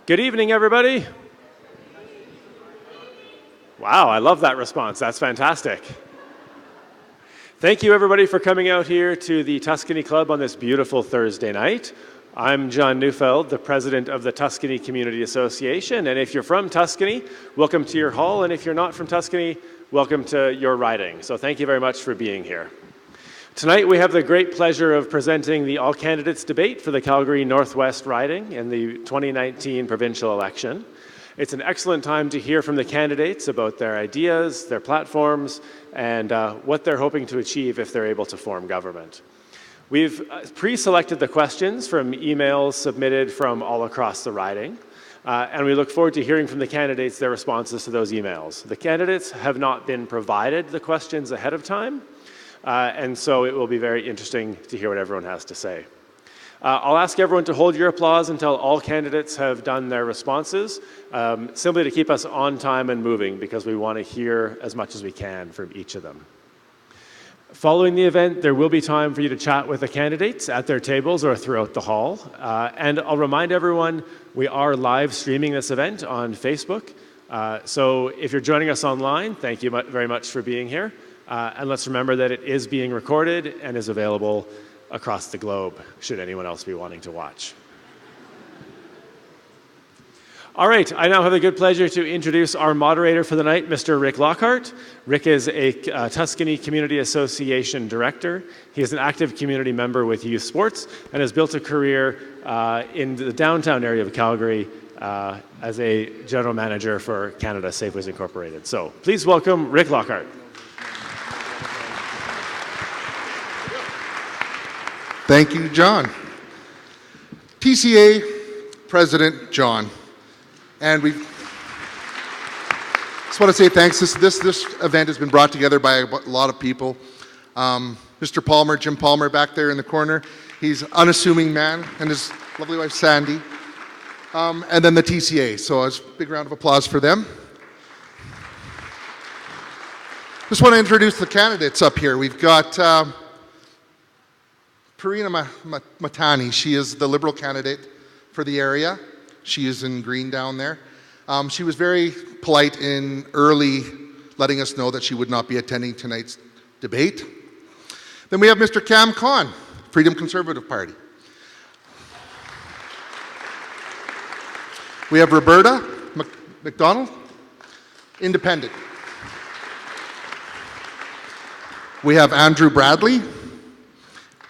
Good evening, everybody. Wow, I love that response. That's fantastic. Thank you, everybody, for coming out here to the Tuscany Club on this beautiful Thursday night. I'm John Neufeld, the president of the Tuscany Community Association, and if you're from Tuscany, welcome to your hall, and if you're not from Tuscany, welcome to your riding. So thank you very much for being here. Tonight we have the great pleasure of presenting the all candidates debate for the Calgary Northwest riding in the 2019 provincial election. It's an excellent time to hear from the candidates about their ideas, their platforms, and what they're hoping to achieve if they're able to form government. We've pre-selected the questions from emails submitted from all across the riding, and we look forward to hearing from the candidates their responses to those emails. The candidates have not been provided the questions ahead of time, and so it will be very interesting to hear what everyone has to say. I'll ask everyone to hold your applause until all candidates have done their responses, simply to keep us on time and moving because we want to hear as much as we can from each of them. Following the event, there will be time for you to chat with the candidates at their tables or throughout the hall. And I'll remind everyone, we are live streaming this event on Facebook. So if you're joining us online, thank you very much for being here. And let's remember that it is being recorded and is available across the globe, should anyone else be wanting to watch. All right, I now have the good pleasure to introduce our moderator for the night, Mr. Rick Lockhart. Rick is a Tuscany Community Association director. He is an active community member with youth sports and has built a career in the downtown area of Calgary as a general manager for Canada Safeways Incorporated. So please welcome Rick Lockhart. Thank you, John. TCA President John. And we just want to say thanks. This event has been brought together by a lot of people. Mr. Palmer, Jim Palmer back there in the corner. He's an unassuming man, and his lovely wife Sandy. And then the TCA. So a big round of applause for them. Just want to introduce the candidates up here. We've got Parina Matani. She is the Liberal candidate for the area. She is in green down there. She was very polite in early letting us know that she would not be attending tonight's debate. Then we have Mr. Cam Khan, Freedom Conservative Party. We have Roberta McDonald, Independent. We have Andrew Bradley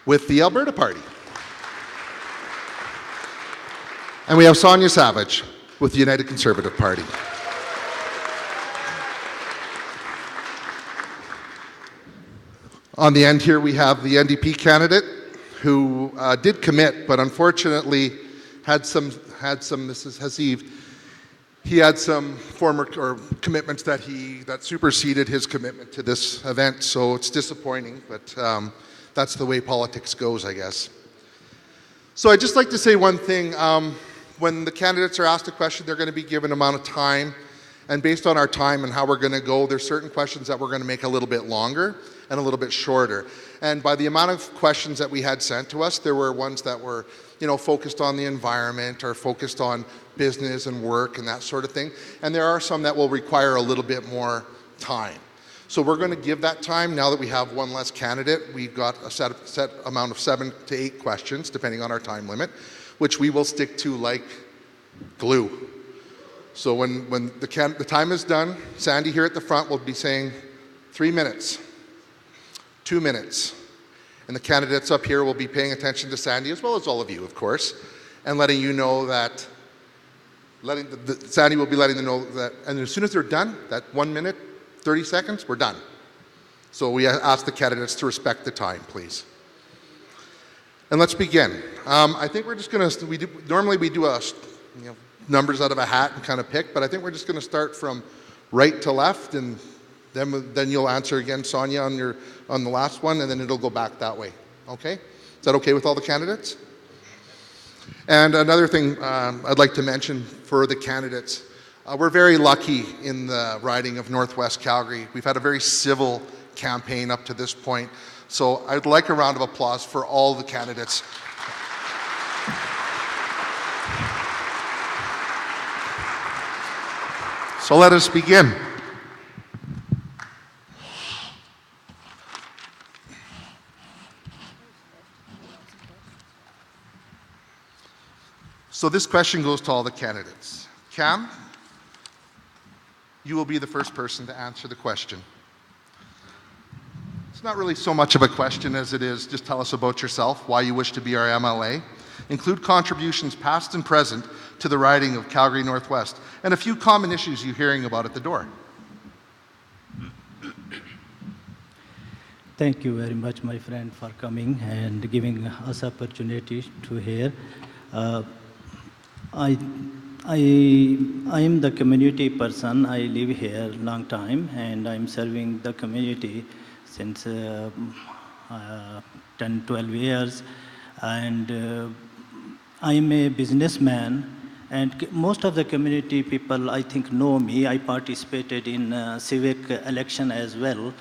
with the Alberta Party. And we have Sonia Savage with the United Conservative Party. On the end here we have the NDP candidate who did commit, but unfortunately had some, this is Haseeb, he had some former commitments that superseded his commitment to this event, so it's disappointing, but that's the way politics goes, I guess. So I'd just like to say one thing. When the candidates are asked a question, they're going to be given an amount of time. And based on our time and how we're going to go, there's certain questions that we're going to make a little bit longer and a little bit shorter. And by the amount of questions that we had sent to us, there were ones that were, focused on the environment or focused on business and work and that sort of thing. And there are some that will require a little bit more time. So we're going to give that time now that we have one less candidate. We've got a set amount of 7 to 8 questions, depending on our time limit, which we will stick to like glue. So when the time is done, Sandy here at the front will be saying 3 minutes, 2 minutes. And the candidates up here will be paying attention to Sandy, as well as all of you, of course, and letting you know that, Sandy will be letting them know that, and as soon as they're done, that 1 minute, 30 seconds, we're done. So we ask the candidates to respect the time, please. And let's begin. I think we're just going to, normally we do numbers out of a hat and kind of pick, but I think we're just going to start from right to left, and then you'll answer again, Sonia, on the last one, and then it'll go back that way. Okay? Is that okay with all the candidates? And another thing I'd like to mention for the candidates, we're very lucky in the riding of Northwest Calgary. We've had a very civil campaign up to this point. So I'd like a round of applause for all the candidates. So let us begin. So this question goes to all the candidates. Cam, you will be the first person to answer the question. It's not really so much of a question as it is just tell us about yourself, why you wish to be our MLA. Include contributions past and present to the riding of Calgary Northwest and a few common issues you're hearing about at the door. Thank you very much, my friend, for coming and giving us opportunity to hear. I am the community person. I live here a long time, and I'm serving the community since 10, 12 years. And I'm a businessman, and most of the community people, I think, know me. I participated in civic election as well,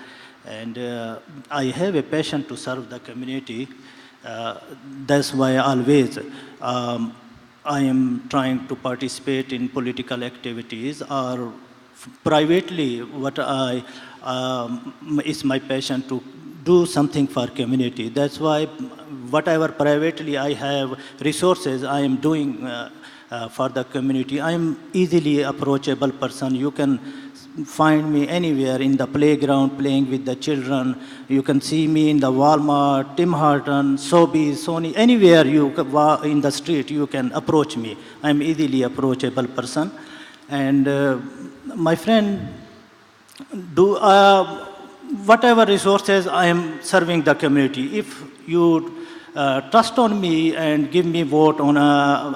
and I have a passion to serve the community. That's why always I am trying to participate in political activities or privately what is my passion to do something for community. That's why whatever privately I have resources I am doing for the community. I am easily approachable person. You can find me anywhere in the playground playing with the children. You can see me in the Walmart, Tim Hortons, Sobeys, Sony, anywhere you in the street you can approach me. I'm easily approachable person. And my friend, whatever resources I am serving the community. If you trust on me and give me vote on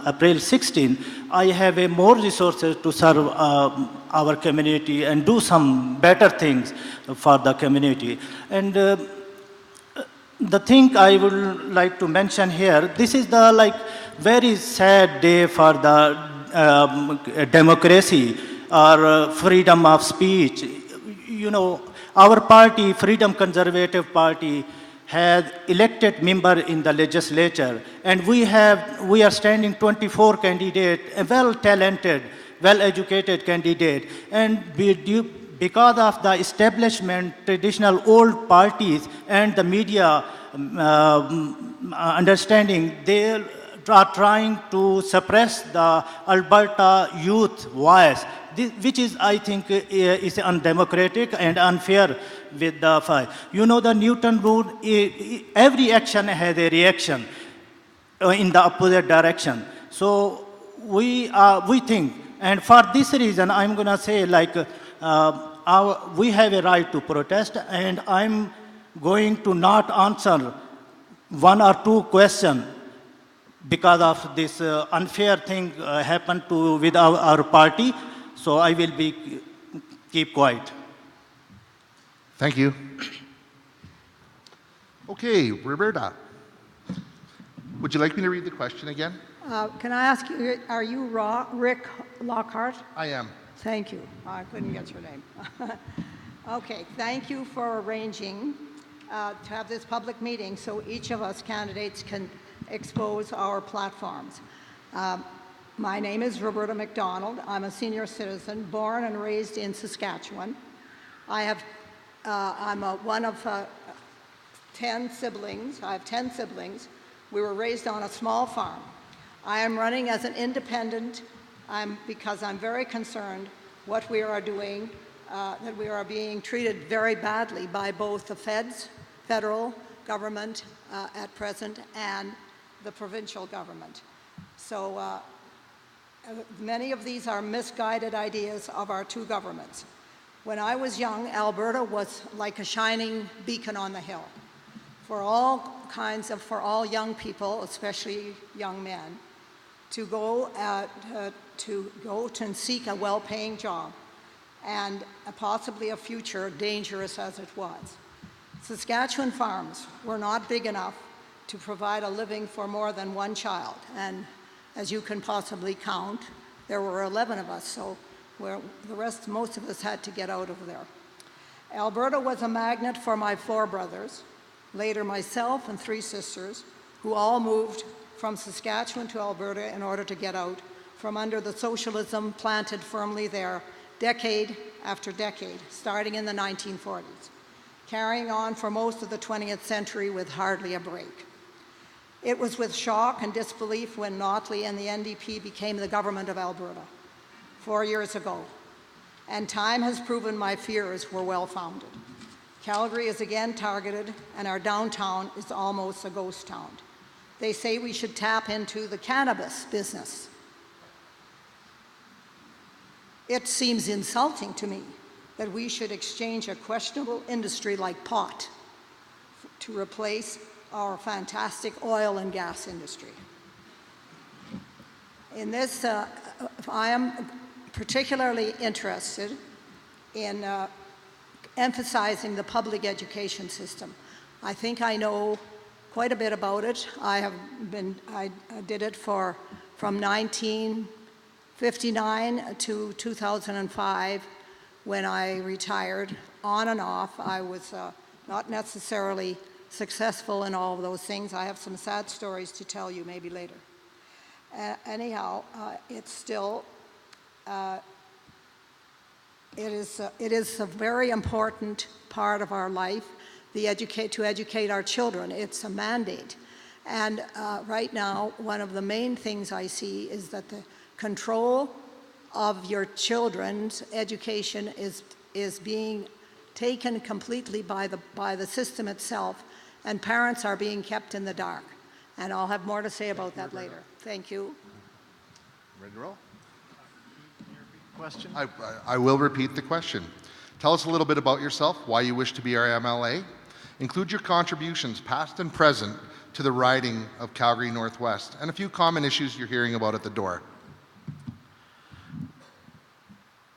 April 16, I have a more resources to serve our community and do some better things for the community. And the thing I would like to mention here, this is the very sad day for the democracy or freedom of speech. You know, our party, Freedom Conservative Party, has elected member in the legislature, and we are standing 24 candidates, a well-talented, well-educated candidate, and because of the establishment, traditional old parties and the media understanding, they are trying to suppress the Alberta youth voice, which is, I think, is undemocratic and unfair with the fight. You know the Newton rule, every action has a reaction in the opposite direction. So we think, and for this reason, I'm going to say we have a right to protest, and I'm going to not answer one or two questions because of this unfair thing happened with our party. So I will keep quiet. Thank you. Okay, Roberta, would you like me to read the question again? Can I ask you, are you Rick Lockhart? I am. Thank you. I couldn't get your name. Okay, thank you for arranging to have this public meeting so each of us candidates can expose our platforms. My name is Roberta McDonald. I'm a senior citizen, born and raised in Saskatchewan. I'm one of 10 siblings. I have 10 siblings. We were raised on a small farm. I am running as an independent because I'm very concerned what we are doing, that we are being treated very badly by both the federal government at present, and the provincial government. So many of these are misguided ideas of our two governments. When I was young, Alberta was like a shining beacon on the hill for all young people, especially young men, to go and seek a well-paying job and possibly a future, dangerous as it was. Saskatchewan farms were not big enough to provide a living for more than one child, and as you can possibly count, there were 11 of us, so most of us had to get out of there. Alberta was a magnet for my 4 brothers, later myself and 3 sisters, who all moved from Saskatchewan to Alberta in order to get out from under the socialism planted firmly there decade after decade, starting in the 1940s, carrying on for most of the 20th century with hardly a break. It was with shock and disbelief when Notley and the NDP became the government of Alberta 4 years ago, and time has proven my fears were well-founded. Calgary is again targeted, and our downtown is almost a ghost town. They say we should tap into the cannabis business. It seems insulting to me that we should exchange a questionable industry like pot to replace our fantastic oil and gas industry. In this, I am particularly interested in emphasizing the public education system. I think I know quite a bit about it. I did it from 1959 to 2005 when I retired. On and off, I was not necessarily successful in all of those things. I have some sad stories to tell you maybe later. Anyhow, it's still, it is a very important part of our life, to educate our children. It's a mandate. And right now, one of the main things I see is that the control of your children's education is being taken completely by the system itself, and parents are being kept in the dark. And I'll have more to say about that later. Thank you. Ready to roll? Question? I will repeat the question. Tell us a little bit about yourself, why you wish to be our MLA. Include your contributions, past and present, to the riding of Calgary Northwest, and a few common issues you're hearing about at the door.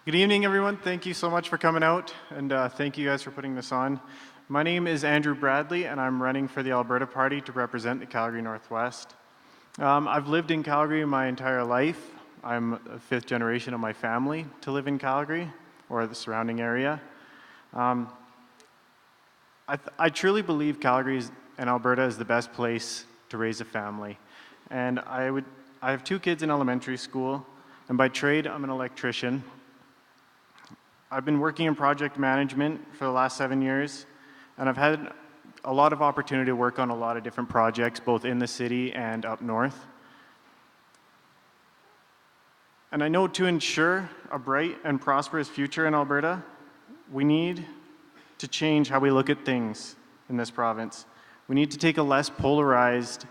Good evening, everyone. Thank you so much for coming out, and thank you guys for putting this on. My name is Andrew Bradley, and I'm running for the Alberta Party to represent the Calgary Northwest. I've lived in Calgary my entire life. I'm a fifth generation of my family to live in Calgary, or the surrounding area. I truly believe Calgary and Alberta is the best place to raise a family. And I have 2 kids in elementary school, and by trade, I'm an electrician. I've been working in project management for the last 7 years, and I've had a lot of opportunity to work on a lot of different projects, both in the city and up north. And I know to ensure a bright and prosperous future in Alberta, we need to change how we look at things in this province. We need to take a less polarized,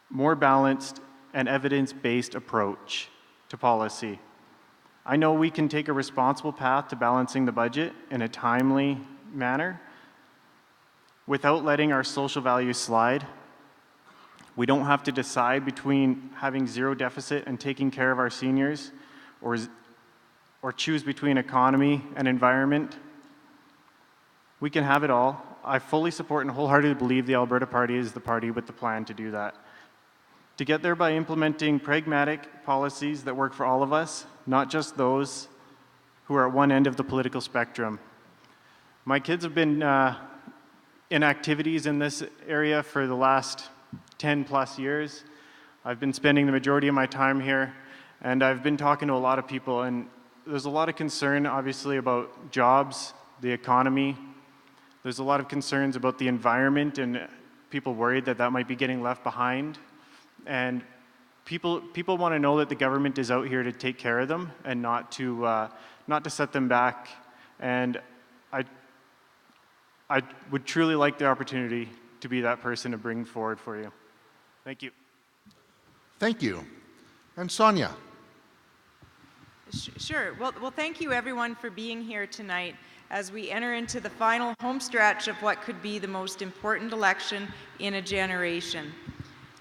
more balanced, and evidence-based approach to policy. I know we can take a responsible path to balancing the budget in a timely manner without letting our social values slide. We don't have to decide between having zero deficit and taking care of our seniors, or choose between economy and environment. We can have it all. I fully support and wholeheartedly believe the Alberta Party is the party with the plan to do that. To get there by implementing pragmatic policies that work for all of us, not just those who are at one end of the political spectrum. My kids have been in activities in this area for the last 10 plus years. I've been spending the majority of my time here, and I've been talking to a lot of people, and there's a lot of concern, obviously, about jobs, the economy. There's a lot of concerns about the environment, and people worried that that might be getting left behind. And people want to know that the government is out here to take care of them and not to set them back. And I would truly like the opportunity to be that person to bring forward for you. Thank you. Thank you. And Sonia. Sure. Well, thank you everyone for being here tonight as we enter into the final home stretch of what could be the most important election in a generation.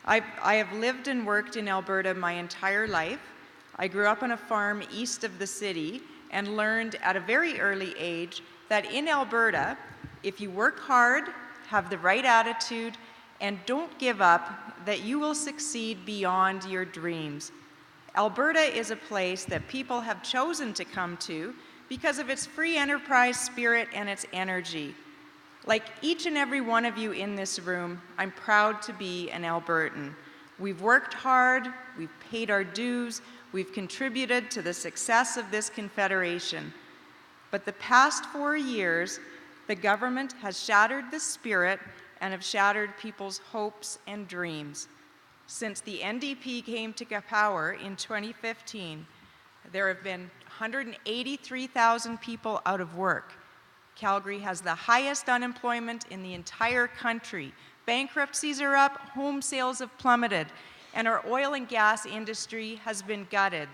I have lived and worked in Alberta my entire life. I grew up on a farm east of the city and learned at a very early age that in Alberta, if you work hard, have the right attitude, and don't give up, that you will succeed beyond your dreams. Alberta is a place that people have chosen to come to because of its free enterprise spirit and its energy. Like each and every one of you in this room, I'm proud to be an Albertan. We've worked hard, we've paid our dues, We've contributed to the success of this confederation. But the past 4 years, the government has shattered the spirit and have shattered people's hopes and dreams. Since the NDP came to power in 2015, there have been 183,000 people out of work. Calgary has the highest unemployment in the entire country. Bankruptcies are up, home sales have plummeted, and our oil and gas industry has been gutted.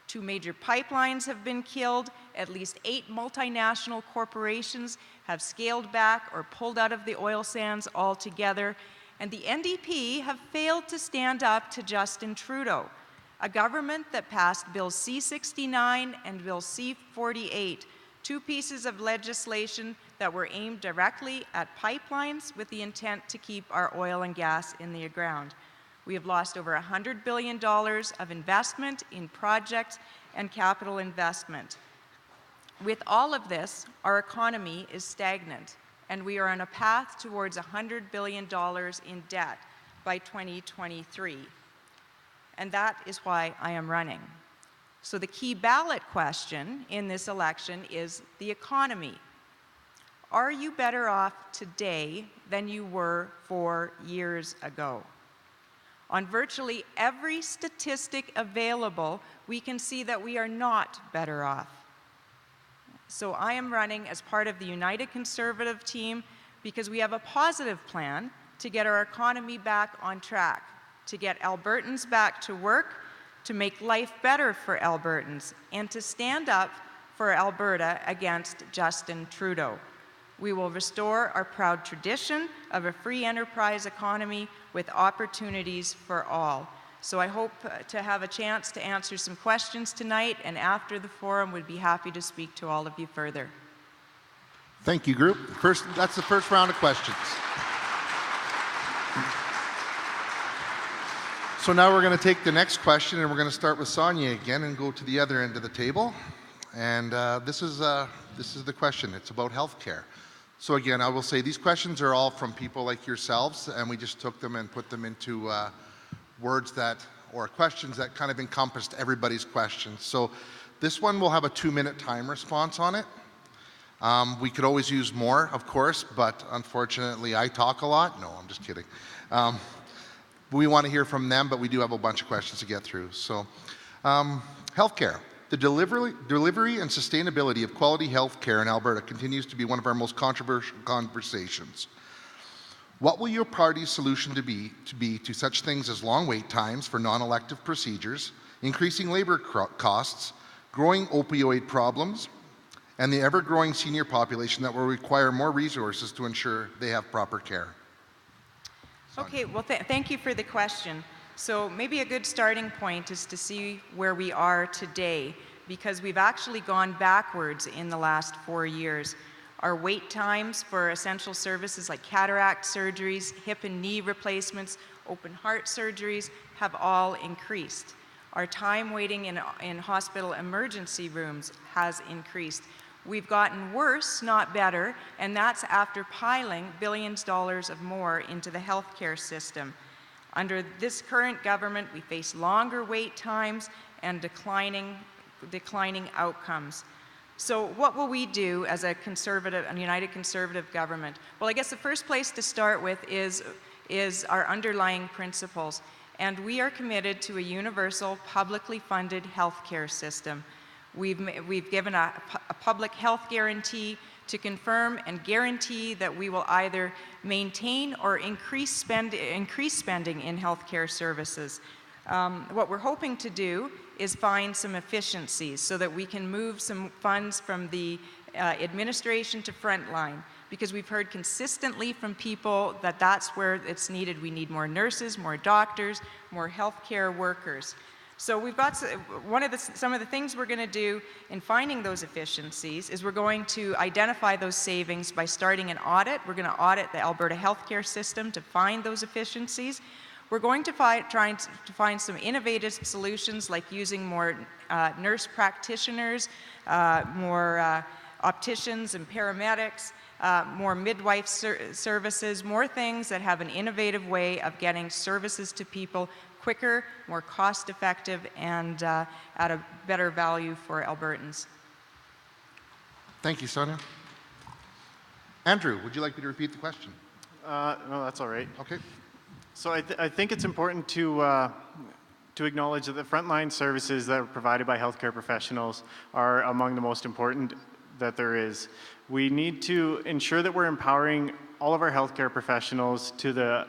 2 major pipelines have been killed, at least 8 multinational corporations have scaled back or pulled out of the oil sands altogether, and the NDP have failed to stand up to Justin Trudeau, a government that passed Bill C-69 and Bill C-48, 2 pieces of legislation that were aimed directly at pipelines with the intent to keep our oil and gas in the ground. We have lost over $100 billion of investment in projects and capital investment. With all of this, our economy is stagnant, and we are on a path towards $100 billion in debt by 2023. And that is why I am running. So the key ballot question in this election is the economy. Are you better off today than you were 4 years ago? On virtually every statistic available, we can see that we are not better off. So I am running as part of the United Conservative team because we have a positive plan to get our economy back on track, to get Albertans back to work, to make life better for Albertans, and to stand up for Alberta against Justin Trudeau. We will restore our proud tradition of a free enterprise economy with opportunities for all. So I hope to have a chance to answer some questions tonight, and after the forum, would be happy to speak to all of you further. Thank you, group. That's the first round of questions. So now we're going to take the next question, and we're going to start with Sonia again and go to the other end of the table. And this is the question. It's about healthcare. So again, I will say these questions are all from people like yourselves, and we just took them and put them into words that, or questions that kind of encompassed everybody's questions. So this one will have a 2-minute time response on it. We could always use more, of course, but unfortunately I talk a lot. No, I'm just kidding. We want to hear from them, but we do have a bunch of questions to get through. So healthcare. The delivery and sustainability of quality health care in Alberta continues to be one of our most controversial conversations. What will your party's solution be to such things as long wait times for non-elective procedures, increasing labor costs, growing opioid problems, and the ever-growing senior population that will require more resources to ensure they have proper care? Okay, well, thank you for the question. So maybe a good starting point is to see where we are today, because we've actually gone backwards in the last 4 years. Our wait times for essential services like cataract surgeries, hip and knee replacements, open heart surgeries have all increased. Our time waiting in hospital emergency rooms has increased. We've gotten worse, not better, and that's after piling billions of dollars more into the healthcare system. Under this current government, we face longer wait times and declining outcomes. So what will we do as a United Conservative government? Well, I guess the first place to start with is our underlying principles. And we are committed to a universal, publicly funded healthcare system. We've given a public health guarantee to confirm and guarantee that we will either maintain or increase spending in healthcare services. What we're hoping to do is find some efficiencies so that we can move some funds from the administration to frontline, because we've heard consistently from people that that's where it's needed. We need more nurses, more doctors, more healthcare workers. So we've got some of the things we're going to do in finding those efficiencies is we're going to identify those savings by starting an audit. We're going to audit the Alberta healthcare system to find those efficiencies. We're going to try to find some innovative solutions like using more nurse practitioners, more opticians and paramedics, more midwife services, more things that have an innovative way of getting services to people quicker, more cost-effective, and at a better value for Albertans. Thank you, Sonia. Andrew, would you like me to repeat the question? No, that's all right. Okay. So I think it's important to acknowledge that the frontline services that are provided by healthcare professionals are among the most important that there is. We need to ensure that we're empowering all of our healthcare professionals to the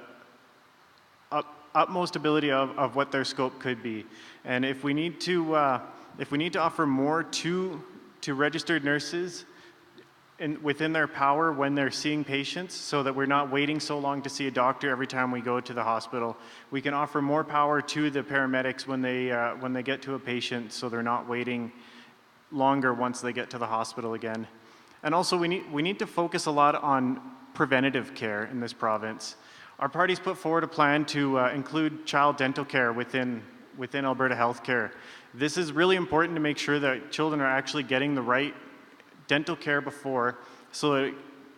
utmost ability of what their scope could be. And if we need to offer more to registered nurses within their power when they're seeing patients, so that we're not waiting so long to see a doctor every time we go to the hospital. We can offer more power to the paramedics when they get to a patient, so they're not waiting longer once they get to the hospital again. And also we need to focus a lot on preventative care in this province. Our party's put forward a plan to include child dental care within Alberta healthcare. This is really important to make sure that children are actually getting the right dental care before, so it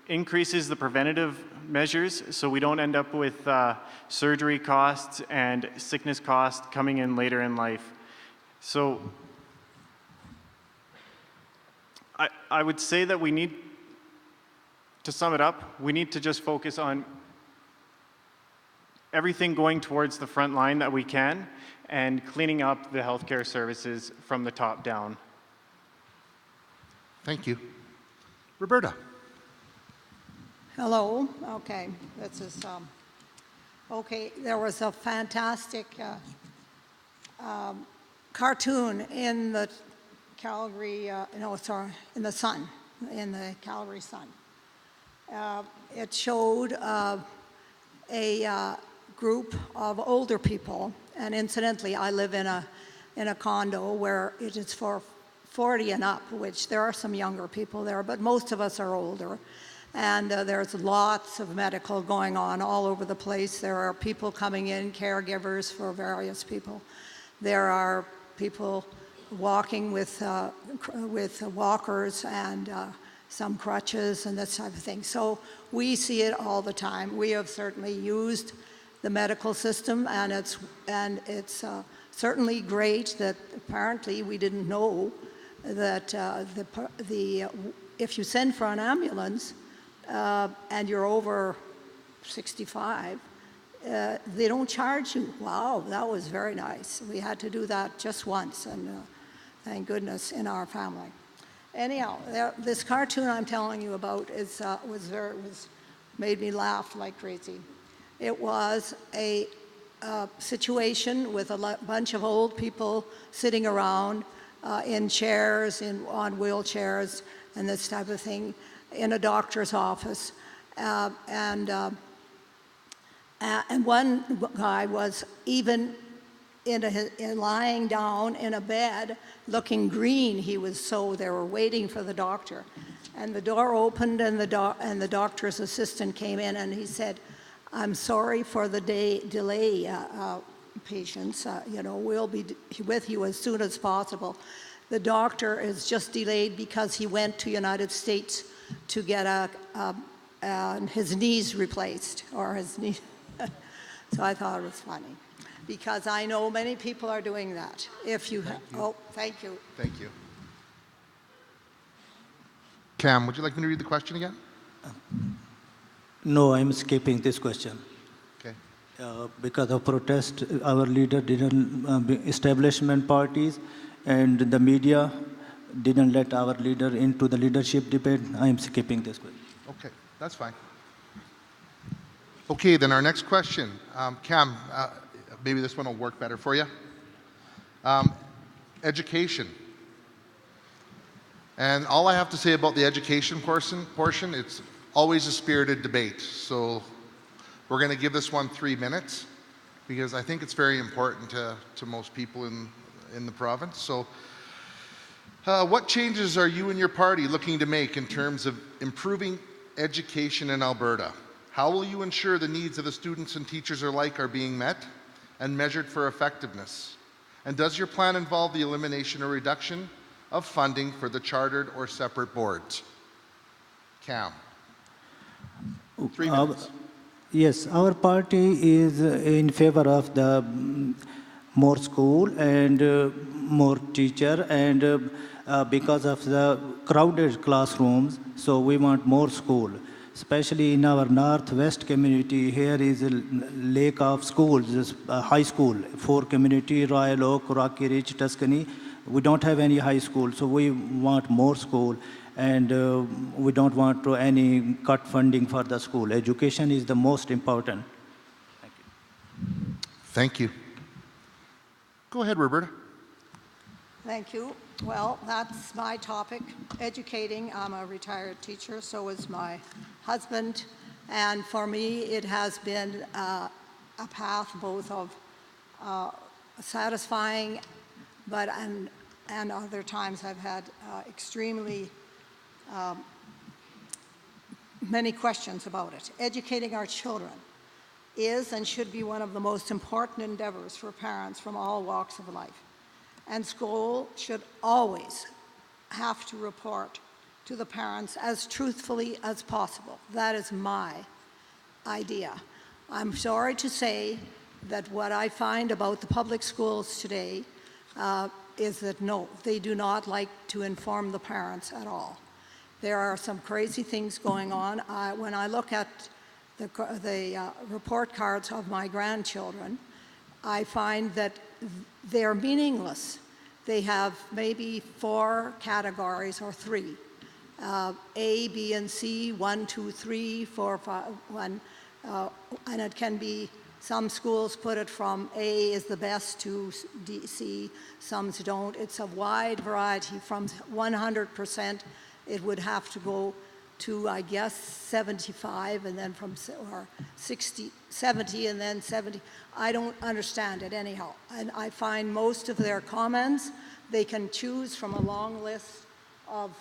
increases the preventative measures, so we don't end up with surgery costs and sickness costs coming in later in life. So I would say that we need, to sum it up, we need to just focus on everything going towards the front line that we can and cleaning up the healthcare services from the top down. Thank you. Roberta. Hello. Okay, this is okay. There was a fantastic cartoon in the Calgary. No, sorry, in the Sun, in the Calgary Sun. It showed a group of older people, and incidentally, I live in a condo where it is for 40 and up, which there are some younger people there, but most of us are older. And there's lots of medical going on all over the place. There are people coming in, caregivers for various people. There are people walking with walkers and some crutches and this type of thing. So we see it all the time. We have certainly used the medical system, and it's certainly great that apparently we didn't know that if you send for an ambulance and you're over 65, they don't charge you. Wow, that was very nice. We had to do that just once, and thank goodness in our family. Anyhow, this cartoon I'm telling you about made me laugh like crazy. It was a situation with a bunch of old people sitting around in chairs, on wheelchairs, and this type of thing, in a doctor's office. And one guy was even lying down in a bed, looking green. They were waiting for the doctor. And the door opened, and the doctor's assistant came in, and he said, "I'm sorry for the delay, patients. We'll be with you as soon as possible. The doctor is just delayed because he went to United States to get his knees replaced, or his knee." So I thought it was funny, because I know many people are doing that. Thank you. Thank you. Thank you. Cam, would you like me to read the question again? No, I'm skipping this question. Okay. Because of protest, our leader didn't, establishment parties and the media didn't let our leader into the leadership debate. I'm skipping this question. Okay, that's fine. Okay, then our next question. Cam, maybe this one will work better for you. Education. And all I have to say about the education portion, it's always a spirited debate. So we're going to give this one 3 minutes, because I think it's very important to most people in the province. So what changes are you and your party looking to make in terms of improving education in Alberta? How will you ensure the needs of the students and teachers alike are being met and measured for effectiveness? And does your plan involve the elimination or reduction of funding for the chartered or separate boards? Cam. 3 minutes. Yes, our party is in favor of the more school and more teacher and because of the crowded classrooms, so we want more school. Especially in our northwest community, here is a lake of schools, high school, 4 community, Royal Oak, Rocky Ridge, Tuscany. We don't have any high school, so we want more school and we don't want to any cut funding for the school. Education is the most important. Thank you. Go ahead, Roberta. Thank you. Well, that's my topic, educating. I'm a retired teacher, so is my husband. And for me, it has been a path both of satisfying, and other times I've had extremely many questions about it. Educating our children is and should be one of the most important endeavors for parents from all walks of life. And school should always have to report to the parents as truthfully as possible. That is my idea. I'm sorry to say that what I find about the public schools today is that no, they do not like to inform the parents at all. There are some crazy things going on. When I look at the report cards of my grandchildren, I find that they're meaningless. They have maybe 4 categories or 3. A, B, and C, 1, 2, 3, 4, 5, 1. And it can be, some schools put it from A is the best to D, C, some don't. It's a wide variety. From 100%, it would have to go to, I guess, 75, and then from, or 60, 70, and then 70. I don't understand it anyhow. And I find most of their comments, they can choose from a long list of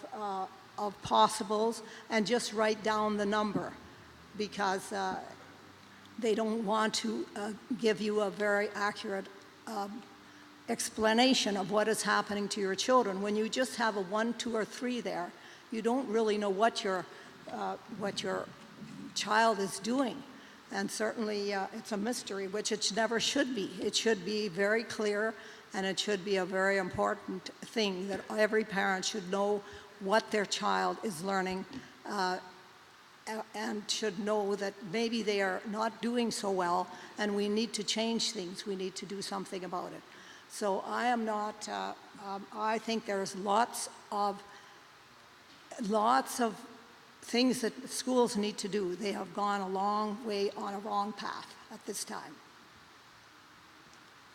possibles and just write down the number because they don't want to give you a very accurate explanation of what is happening to your children. When you just have a 1, 2, or 3 there, you don't really know what your child is doing. And certainly it's a mystery, which it never should be. It should be very clear, and it should be a very important thing that every parent should know what their child is learning and should know that maybe they are not doing so well and we need to change things. We need to do something about it. So I am not, I think there's lots of things that schools need to do. They have gone a long way on a wrong path at this time.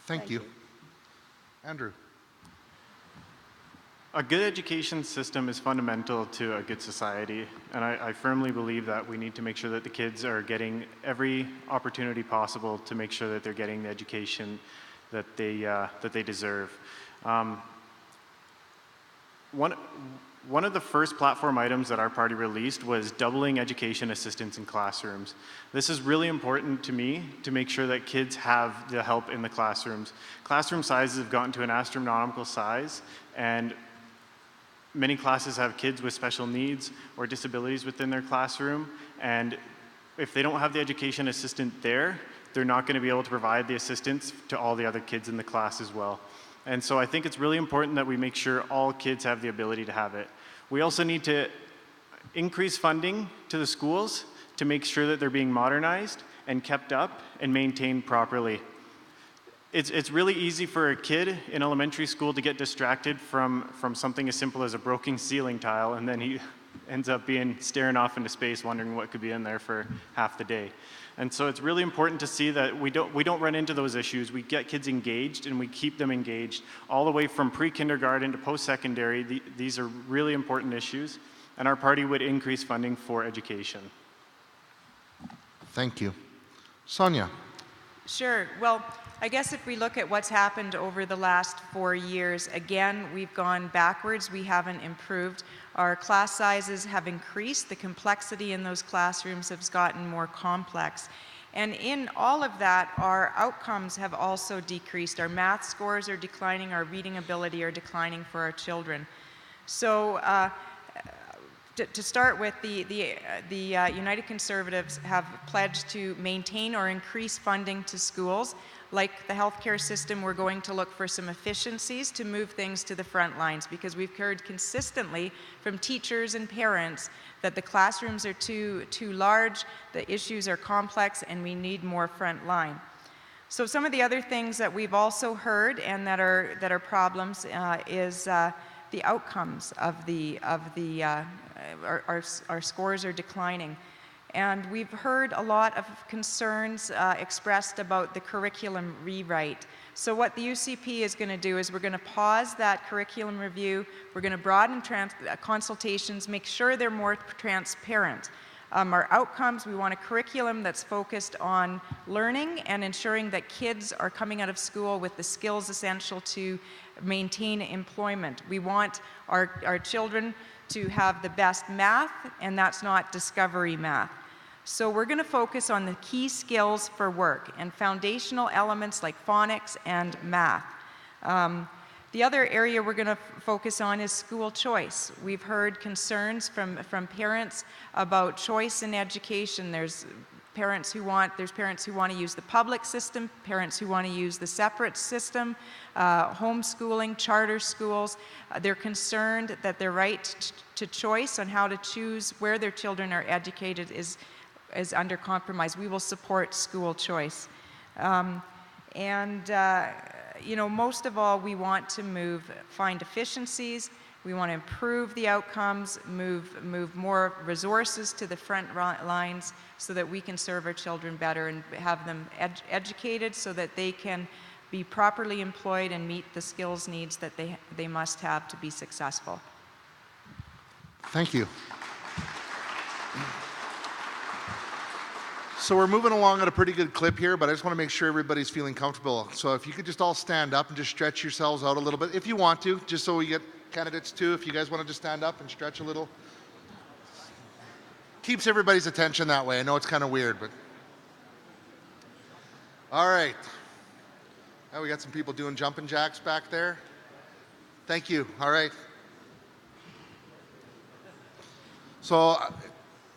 Thank you. Andrew. A good education system is fundamental to a good society, and I firmly believe that we need to make sure that the kids are getting every opportunity possible to make sure that they're getting the education that they deserve. One of the first platform items that our party released was doubling education assistance in classrooms. This is really important to me to make sure that kids have the help in the classrooms. Classroom sizes have gotten to an astronomical size, and many classes have kids with special needs or disabilities within their classroom, and if they don't have the education assistant there, they're not going to be able to provide the assistance to all the other kids in the class as well. And so I think it's really important that we make sure all kids have the ability to have it. We also need to increase funding to the schools to make sure that they're being modernized and kept up and maintained properly. It's really easy for a kid in elementary school to get distracted from something as simple as a broken ceiling tile, and then he ends up staring off into space wondering what could be in there for half the day. And so it's really important to see that we don't run into those issues. We get kids engaged and we keep them engaged all the way from pre-kindergarten to post-secondary. These are really important issues, and our party would increase funding for education. Thank you. Sonia. Sure. Well, I guess if we look at what's happened over the last 4 years, again, we've gone backwards. We haven't improved. Our class sizes have increased. The complexity in those classrooms has gotten more complex. And in all of that, our outcomes have also decreased. Our math scores are declining. Our reading ability are declining for our children. So To start with, the United Conservatives have pledged to maintain or increase funding to schools. Like the healthcare system, we're going to look for some efficiencies to move things to the front lines, because we've heard consistently from teachers and parents that the classrooms are too large, the issues are complex, and we need more front line. So some of the other things that we've also heard and that are problems is the outcomes of our scores are declining. And we've heard a lot of concerns expressed about the curriculum rewrite. So what the UCP is going to do is we're going to pause that curriculum review. We're going to broaden consultations, make sure they're more transparent. Our outcomes, we want a curriculum that's focused on learning and ensuring that kids are coming out of school with the skills essential to maintain employment. We want our children to have the best math, and that's not discovery math. So we're going to focus on the key skills for work and foundational elements like phonics and math. The other area we're going to focus on is school choice. We've heard concerns from parents about choice in education. There's parents who want to use the public system, parents who want to use the separate system, homeschooling, charter schools. They're concerned that their right to choice on how to choose where their children are educated is under compromise. We will support school choice. You know, most of all, we want to find efficiencies. We want to improve the outcomes, move more resources to the front lines so that we can serve our children better and have them educated so that they can be properly employed and meet the skills needs that they must have to be successful. Thank you. So we're moving along at a pretty good clip here, but I just want to make sure everybody's feeling comfortable. So if you could just all stand up and just stretch yourselves out a little bit, if you want to, just so we get candidates too. If you guys want to just stand up and stretch a little. Keeps everybody's attention that way. I know it's kind of weird, but. All right. Oh, we got some people doing jumping jacks back there. Thank you. All right. So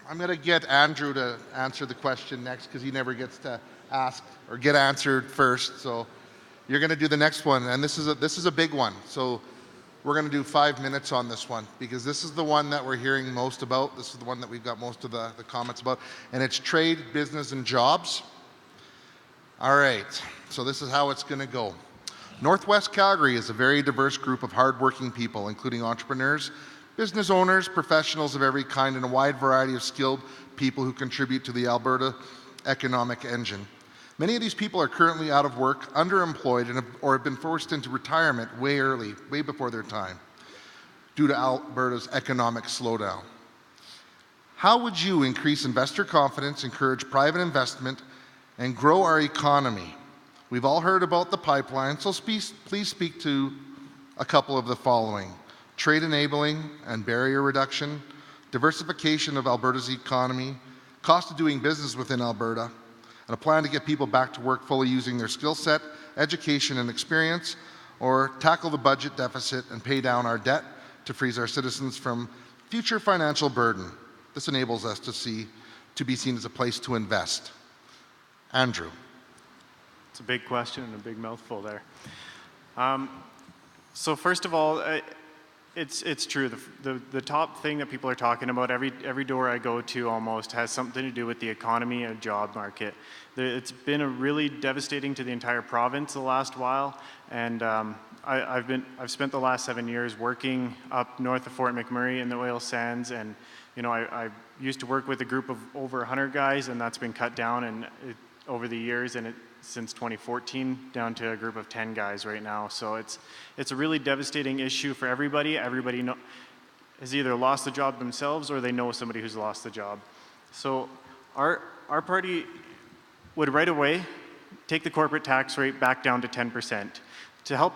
I'm going to get Andrew to answer the question next because he never gets to ask or get answered first. So you're going to do the next one, and this is a big one. So we're going to do 5 minutes on this one because this is the one that we're hearing most about. This is the one that we've got most of the comments about, and it's trade, business, and jobs. All right, so this is how it's going to go. Northwest Calgary is a very diverse group of hardworking people, including entrepreneurs, business owners, professionals of every kind, and a wide variety of skilled people who contribute to the Alberta economic engine. Many of these people are currently out of work, underemployed, or have been forced into retirement way early, way before their time, due to Alberta's economic slowdown. How would you increase investor confidence, encourage private investment, and grow our economy? We've all heard about the pipeline, so please speak to a couple of the following: trade enabling and barrier reduction, diversification of Alberta's economy, cost of doing business within Alberta, and a plan to get people back to work fully using their skill set, education, and experience, or tackle the budget deficit and pay down our debt to freeze our citizens from future financial burden. This enables us to be seen as a place to invest. Andrew. It's a big question and a big mouthful there. So first of all, it's true. The top thing that people are talking about, every door I go to almost has something to do with the economy and job market. It's been a really devastating to the entire province the last while, and I've spent the last 7 years working up north of Fort McMurray in the oil sands, and you know I used to work with a group of over 100 guys, and that's been cut down over the years, and since 2014 down to a group of 10 guys right now. So it's a really devastating issue for everybody. Everybody has either lost the job themselves or they know somebody who's lost the job. So our party would right away take the corporate tax rate back down to 10% to help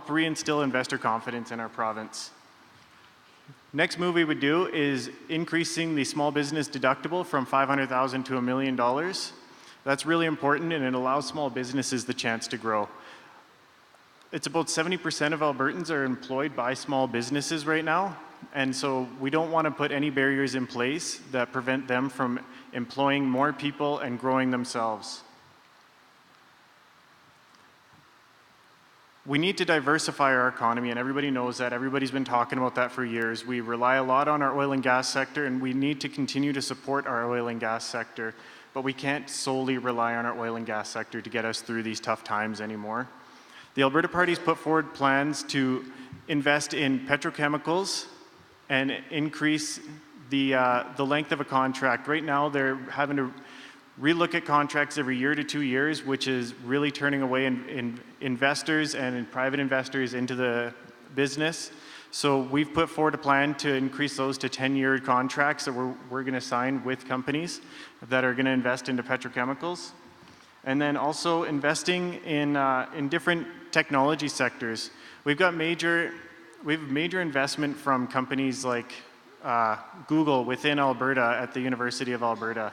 reinstill investor confidence in our province. Next move we would do is increasing the small business deductible from $500,000 to $1 million. That's really important, and it allows small businesses the chance to grow. It's about 70% of Albertans are employed by small businesses right now, And so we don't want to put any barriers in place that prevent them from employing more people and growing themselves. We need to diversify our economy, and everybody knows that. Everybody's been talking about that for years. We rely a lot on our oil and gas sector, and we need to continue to support our oil and gas sector, but we can't solely rely on our oil and gas sector to get us through these tough times anymore. The Alberta Party's put forward plans to invest in petrochemicals and increase the length of a contract. Right now, they're having to relook at contracts every year to 2 years, which is really turning away investors and private investors into the business. So we've put forward a plan to increase those to 10-year contracts that we're going to sign with companies that are going to invest into petrochemicals. And then also investing in different technology sectors. We have major investment from companies like Google within Alberta at the University of Alberta.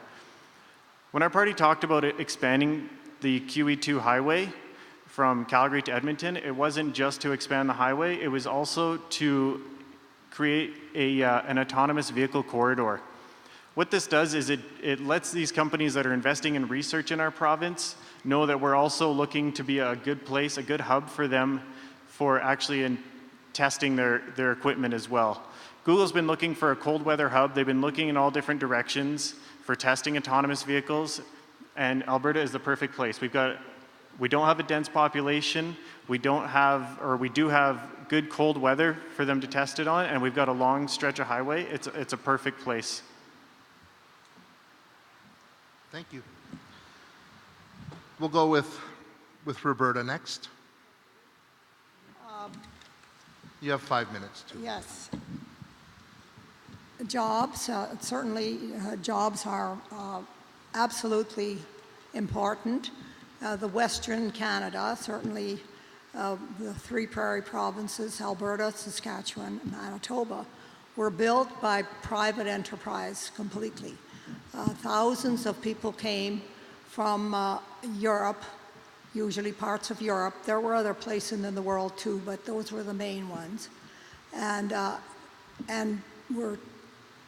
When our party talked about expanding the QE2 highway from Calgary to Edmonton, it wasn't just to expand the highway, it was also to create an autonomous vehicle corridor. What this does is it lets these companies that are investing in research in our province know that we're also looking to be a good place, a good hub for them for actually testing their equipment as well. Google's been looking for a cold weather hub. They've been looking in all different directions for testing autonomous vehicles, and Alberta is the perfect place. We don't have a dense population. We do have good cold weather for them to test it on, and we've got a long stretch of highway. It's a perfect place. Thank you. We'll go with Roberta next. You have 5 minutes too. Yes. Jobs, certainly jobs are absolutely important. The Western Canada, certainly the three prairie provinces, Alberta, Saskatchewan, and Manitoba, were built by private enterprise completely. Thousands of people came from Europe, usually parts of Europe. There were other places in the world too, but those were the main ones. And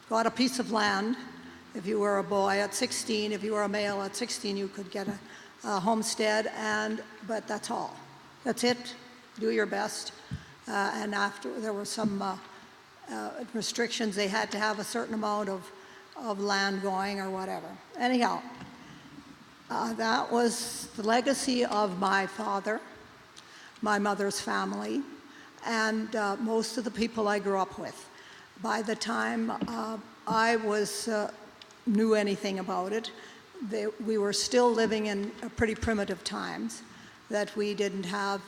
got a piece of land. If you were a boy at 16, if you were a male at 16, you could get a homestead, but that's all. That's it. Do your best. And after, there were some restrictions. They had to have a certain amount of land going or whatever. Anyhow, that was the legacy of my father, my mother's family, and most of the people I grew up with. By the time I knew anything about it, we were still living in pretty primitive times. That we didn't have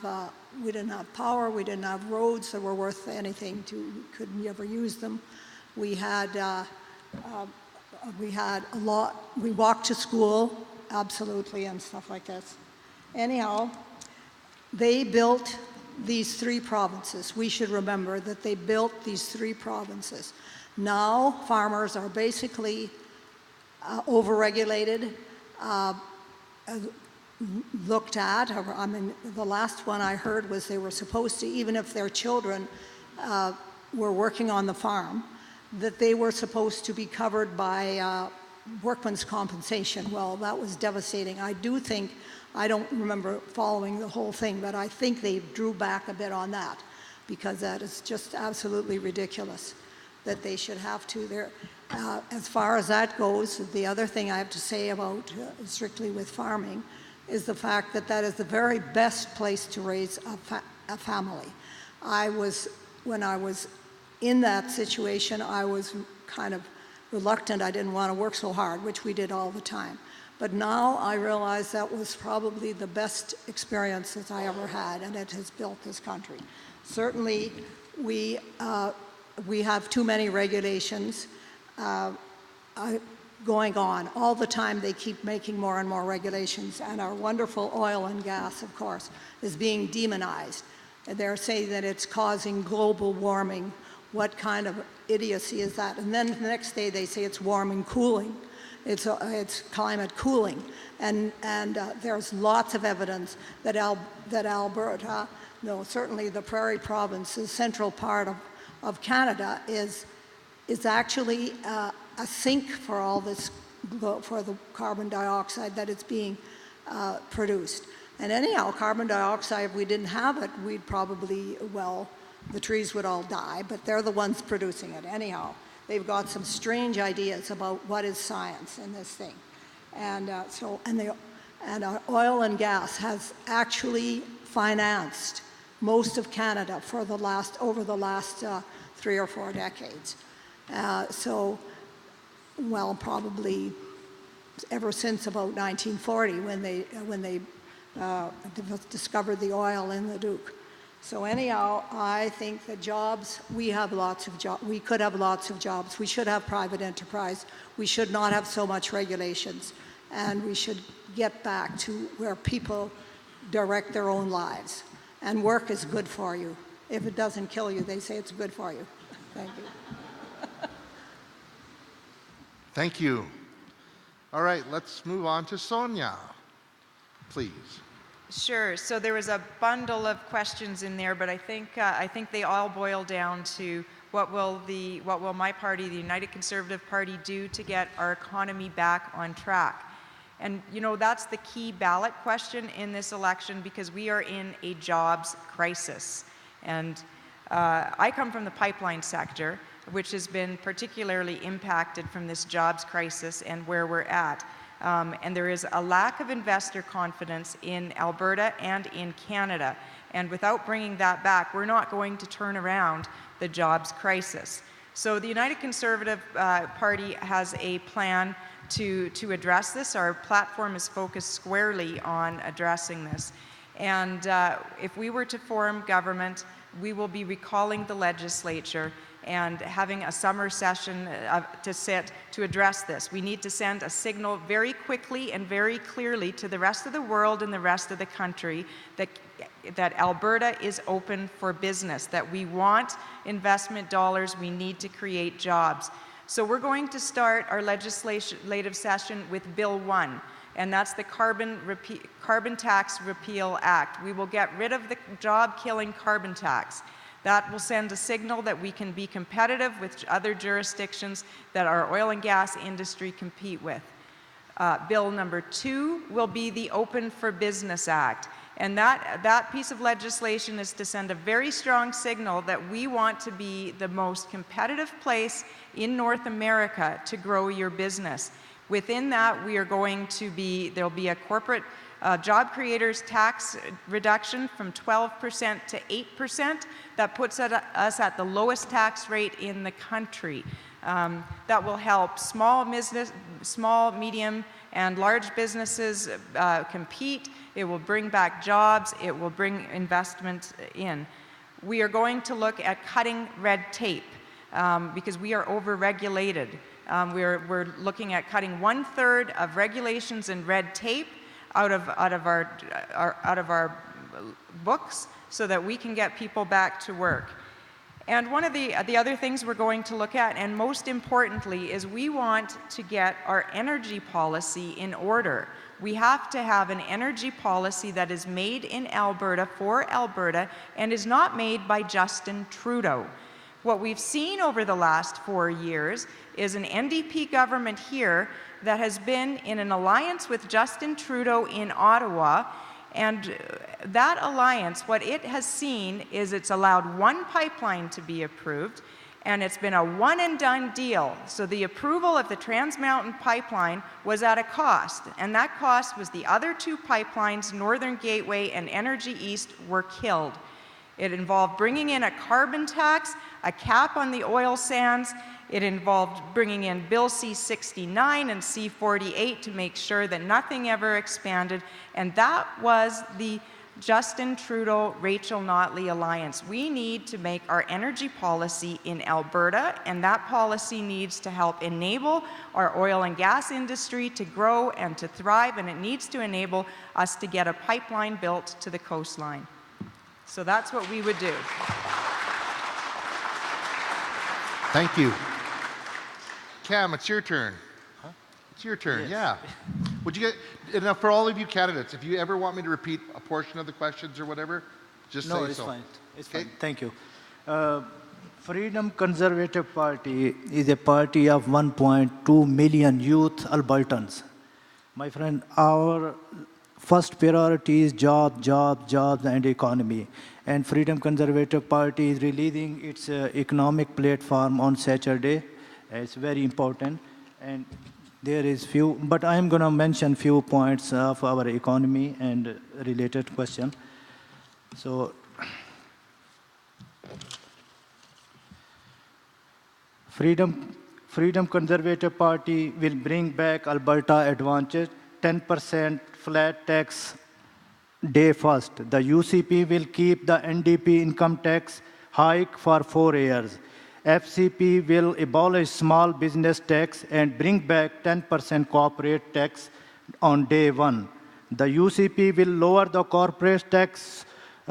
power, we didn't have roads that were worth anything. Couldn't ever use them. We had a lot. We walked to school, absolutely, and stuff like this. Anyhow, they built these three provinces. We should remember that they built these three provinces. Now farmers are basically overregulated, looked at. I mean, the last one I heard was they were supposed to, even if their children were working on the farm, that they were supposed to be covered by workman's compensation. Well, that was devastating. I don't remember following the whole thing, but I think they drew back a bit on that because that is just absolutely ridiculous that they should have to. As far as that goes, the other thing I have to say about strictly with farming is the fact that that is the very best place to raise a family. When I was in that situation, I was kind of reluctant. I didn't want to work so hard, which we did all the time. But now I realize that was probably the best experience that I ever had, and it has built this country. Certainly, we have too many regulations going on. All the time they keep making more and more regulations, and our wonderful oil and gas, of course, is being demonized. They're saying that it's causing global warming. What kind of idiocy is that? And then the next day they say it's warming, cooling. It's climate cooling, and there's lots of evidence that Alberta, no, certainly the Prairie Province, the central part of Canada is actually a sink for all this, for the carbon dioxide that is being produced. And anyhow, carbon dioxide, if we didn't have it, we'd probably, well, the trees would all die, but they're the ones producing it. Anyhow, they've got some strange ideas about what is science in this thing. And oil and gas has actually financed most of Canada for over the last 3 or 4 decades. Well, probably ever since about 1940 when they discovered the oil in the Duke. So anyhow, I think that jobs, we have lots of jobs. We could have lots of jobs. We should have private enterprise. We should not have so much regulations. And we should get back to where people direct their own lives. And work is good for you. If it doesn't kill you, they say it's good for you. Thank you. Thank you. All right, let's move on to Sonia, please. Sure. So there was a bundle of questions in there, but I think they all boil down to what will my party, the United Conservative Party, do to get our economy back on track? And you know, that's the key ballot question in this election, because we are in a jobs crisis. And I come from the pipeline sector, which has been particularly impacted from this jobs crisis and where we're at. And there is a lack of investor confidence in Alberta and in Canada. And without bringing that back, we're not going to turn around the jobs crisis. So the United Conservative Party has a plan to address this. Our platform is focused squarely on addressing this. And if we were to form government, we will be recalling the legislature and having a summer session to address this. We need to send a signal very quickly and very clearly to the rest of the world and the rest of the country that Alberta is open for business, that we want investment dollars, we need to create jobs. So we're going to start our legislative session with Bill 1, and that's the Carbon Tax Repeal Act. We will get rid of the job-killing carbon tax. That will send a signal that we can be competitive with other jurisdictions that our oil and gas industry compete with. Bill number 2 will be the Open for Business Act. And that piece of legislation is to send a very strong signal that we want to be the most competitive place in North America to grow your business. Within that, we are going to be, there'll be a corporate job creators tax reduction from 12% to 8%. That puts us at the lowest tax rate in the country. That will help small, medium, and large businesses compete. It will bring back jobs. It will bring investment in. We are going to look at cutting red tape because we are over-regulated. We're looking at cutting 1/3 of regulations and red tape out of our books so that we can get people back to work. And one of the other things we're going to look at, and most importantly, is we want to get our energy policy in order. We have to have an energy policy that is made in Alberta for Alberta and is not made by Justin Trudeau. What we've seen over the last 4 years is an NDP government here that has been in an alliance with Justin Trudeau in Ottawa, and that alliance, what it has seen is it's allowed one pipeline to be approved, and it's been a one-and-done deal. So the approval of the Trans Mountain Pipeline was at a cost, and that cost was the other 2 pipelines, Northern Gateway and Energy East, were killed. It involved bringing in a carbon tax, a cap on the oil sands. It involved bringing in Bill C-69 and C-48 to make sure that nothing ever expanded, and that was the Justin Trudeau-Rachel Notley alliance. We need to make our energy policy in Alberta, and that policy needs to help enable our oil and gas industry to grow and to thrive, and it needs to enable us to get a pipeline built to the coastline. So that's what we would do. Thank you. Cam, it's your turn. Huh? It's your turn, yes. Yeah. Would you get, now for all of you candidates, if you ever want me to repeat a portion of the questions or whatever, just say so. No, it's fine. It's fine. Thank you. Freedom Conservative Party is a party of 1.2 million youth Albertans. My friend, our first priority is jobs, and economy. And Freedom Conservative Party is releasing its economic platform on Saturday. It's very important. And there is few, but I'm going to mention few points of our economy and related question. So, Freedom Conservative Party will bring back Alberta advantage, 10% flat tax day first. The UCP will keep the NDP income tax hike for 4 years. FCP will abolish small business tax and bring back 10% corporate tax on day one. The UCP will lower the corporate tax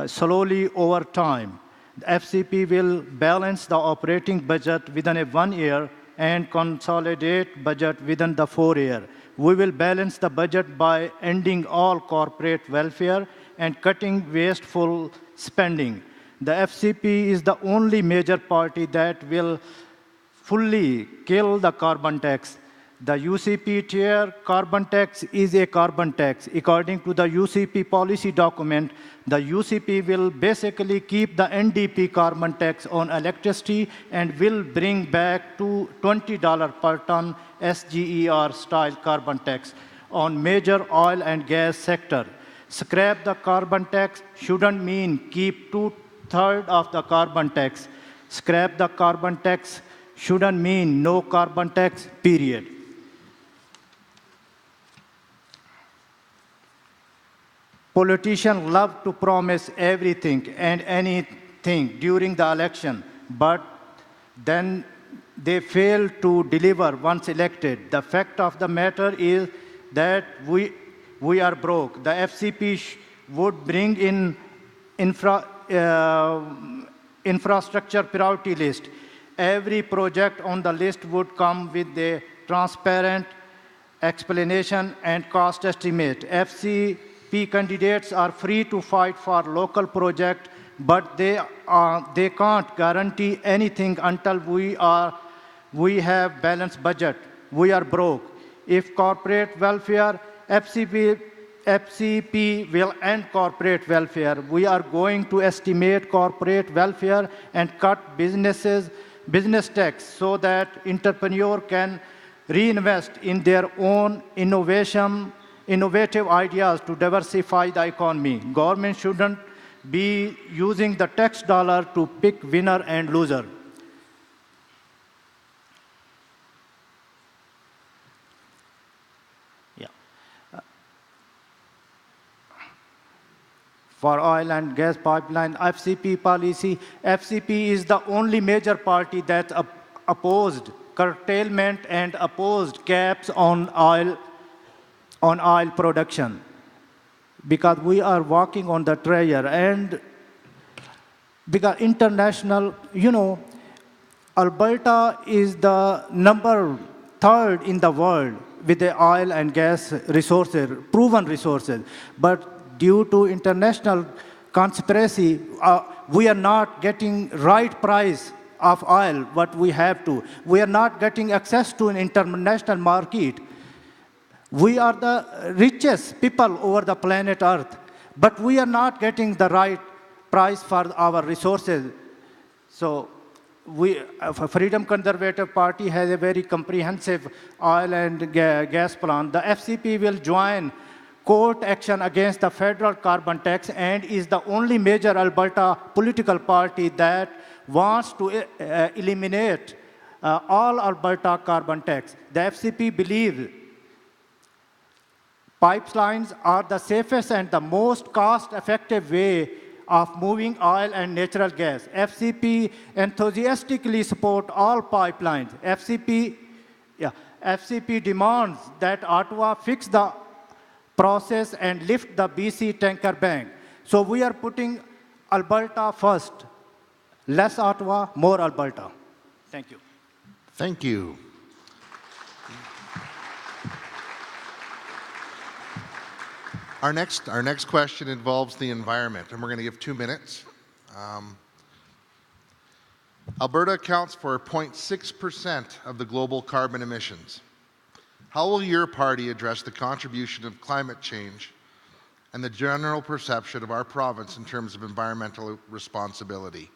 slowly over time. The FCP will balance the operating budget within a 1 year and consolidate budget within the 4 year. We will balance the budget by ending all corporate welfare and cutting wasteful spending. The FCP is the only major party that will fully kill the carbon tax. The UCP tier carbon tax is a carbon tax. According to the UCP policy document, the UCP will basically keep the NDP carbon tax on electricity and will bring back to $20 per ton SGER-style carbon tax on major oil and gas sector. Scrap the carbon tax shouldn't mean keep 2/3 of the carbon tax. Scrap the carbon tax shouldn't mean no carbon tax, period. Politicians love to promise everything and anything during the election, but then they fail to deliver once elected. The fact of the matter is that we are broke. The FCP would bring in infrastructure priority list. Every project on the list would come with a transparent explanation and cost estimate. FCP candidates are free to fight for local projects, but they can't guarantee anything until we have balanced budget. We are broke. If corporate welfare, FCP will end corporate welfare. We are going to estimate corporate welfare and cut business tax so that entrepreneurs can reinvest in their own innovative ideas to diversify the economy. Government shouldn't be using the tax dollar to pick winner and loser. For oil and gas pipeline, FCP policy, FCP is the only major party that opposed curtailment and opposed caps on oil production. Because we are walking on the trail, and because international, Alberta is the number 3rd in the world with the oil and gas resources, proven resources. But due to international conspiracy, we are not getting right price of oil, what we have to. We are not getting access to an international market. We are the richest people over the planet Earth, but we are not getting the right price for our resources. So Freedom Conservative Party has a very comprehensive oil and gas plan. The FCP will join court action against the federal carbon tax and is the only major Alberta political party that wants to eliminate all Alberta carbon tax. The FCP believes pipelines are the safest and the most cost-effective way of moving oil and natural gas. FCP enthusiastically support all pipelines. FCP demands that Ottawa fix the process and lift the BC tanker ban. So we are putting Alberta first. Less Ottawa, more Alberta. Thank you. Thank you. Our next question involves the environment, and we're going to give 2 minutes. Alberta accounts for 0.6% of the global carbon emissions. How will your party address the contribution of climate change and the general perception of our province in terms of environmental responsibility?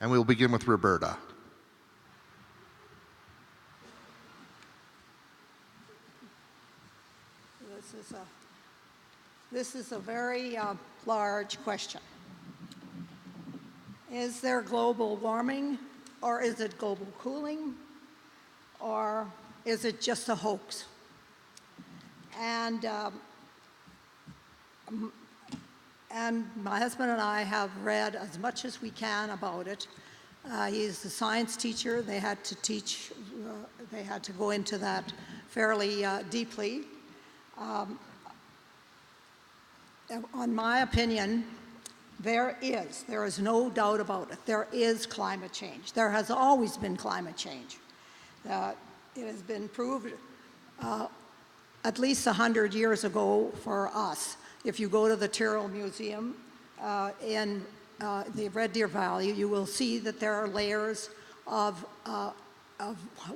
And we'll begin with Roberta. This is a very large question. Is there global warming, or is it global cooling, or is it just a hoax? And my husband and I have read as much as we can about it. He's a science teacher. They had to teach, they had to go into that fairly deeply. On my opinion, there is no doubt about it. There is climate change. There has always been climate change. It has been proved at least 100 years ago for us. If you go to the Tyrrell Museum in the Red Deer Valley, you will see that there are layers of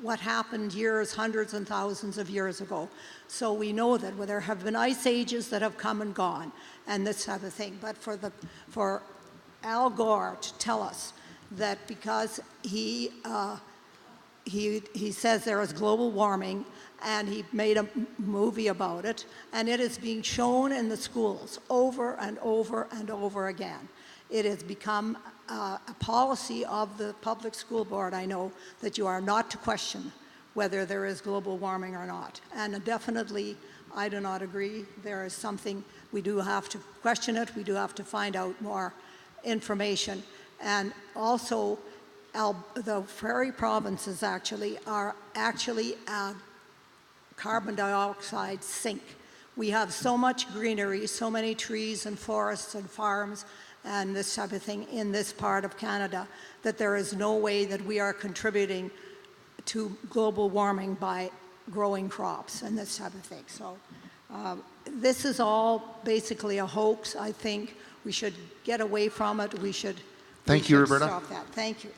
what happened hundreds and thousands of years ago. So we know that there have been ice ages that have come and gone, and this type of thing. But for Al Gore to tell us that because he says there is global warming, and he made a movie about it, and it is being shown in the schools over and over and over again. It has become a policy of the public school board, I know, that you are not to question whether there is global warming or not. And definitely, I do not agree. There is something, we do have to question it, we do have to find out more information. And also, the prairie provinces are actually a carbon dioxide sink. We have so much greenery, so many trees and forests and farms and this type of thing in this part of Canada, that there is no way that we are contributing to global warming by growing crops and this type of thing. So this is all basically a hoax. I think we should get away from it. We should Thank you, Roberta. Stop that. Thank you.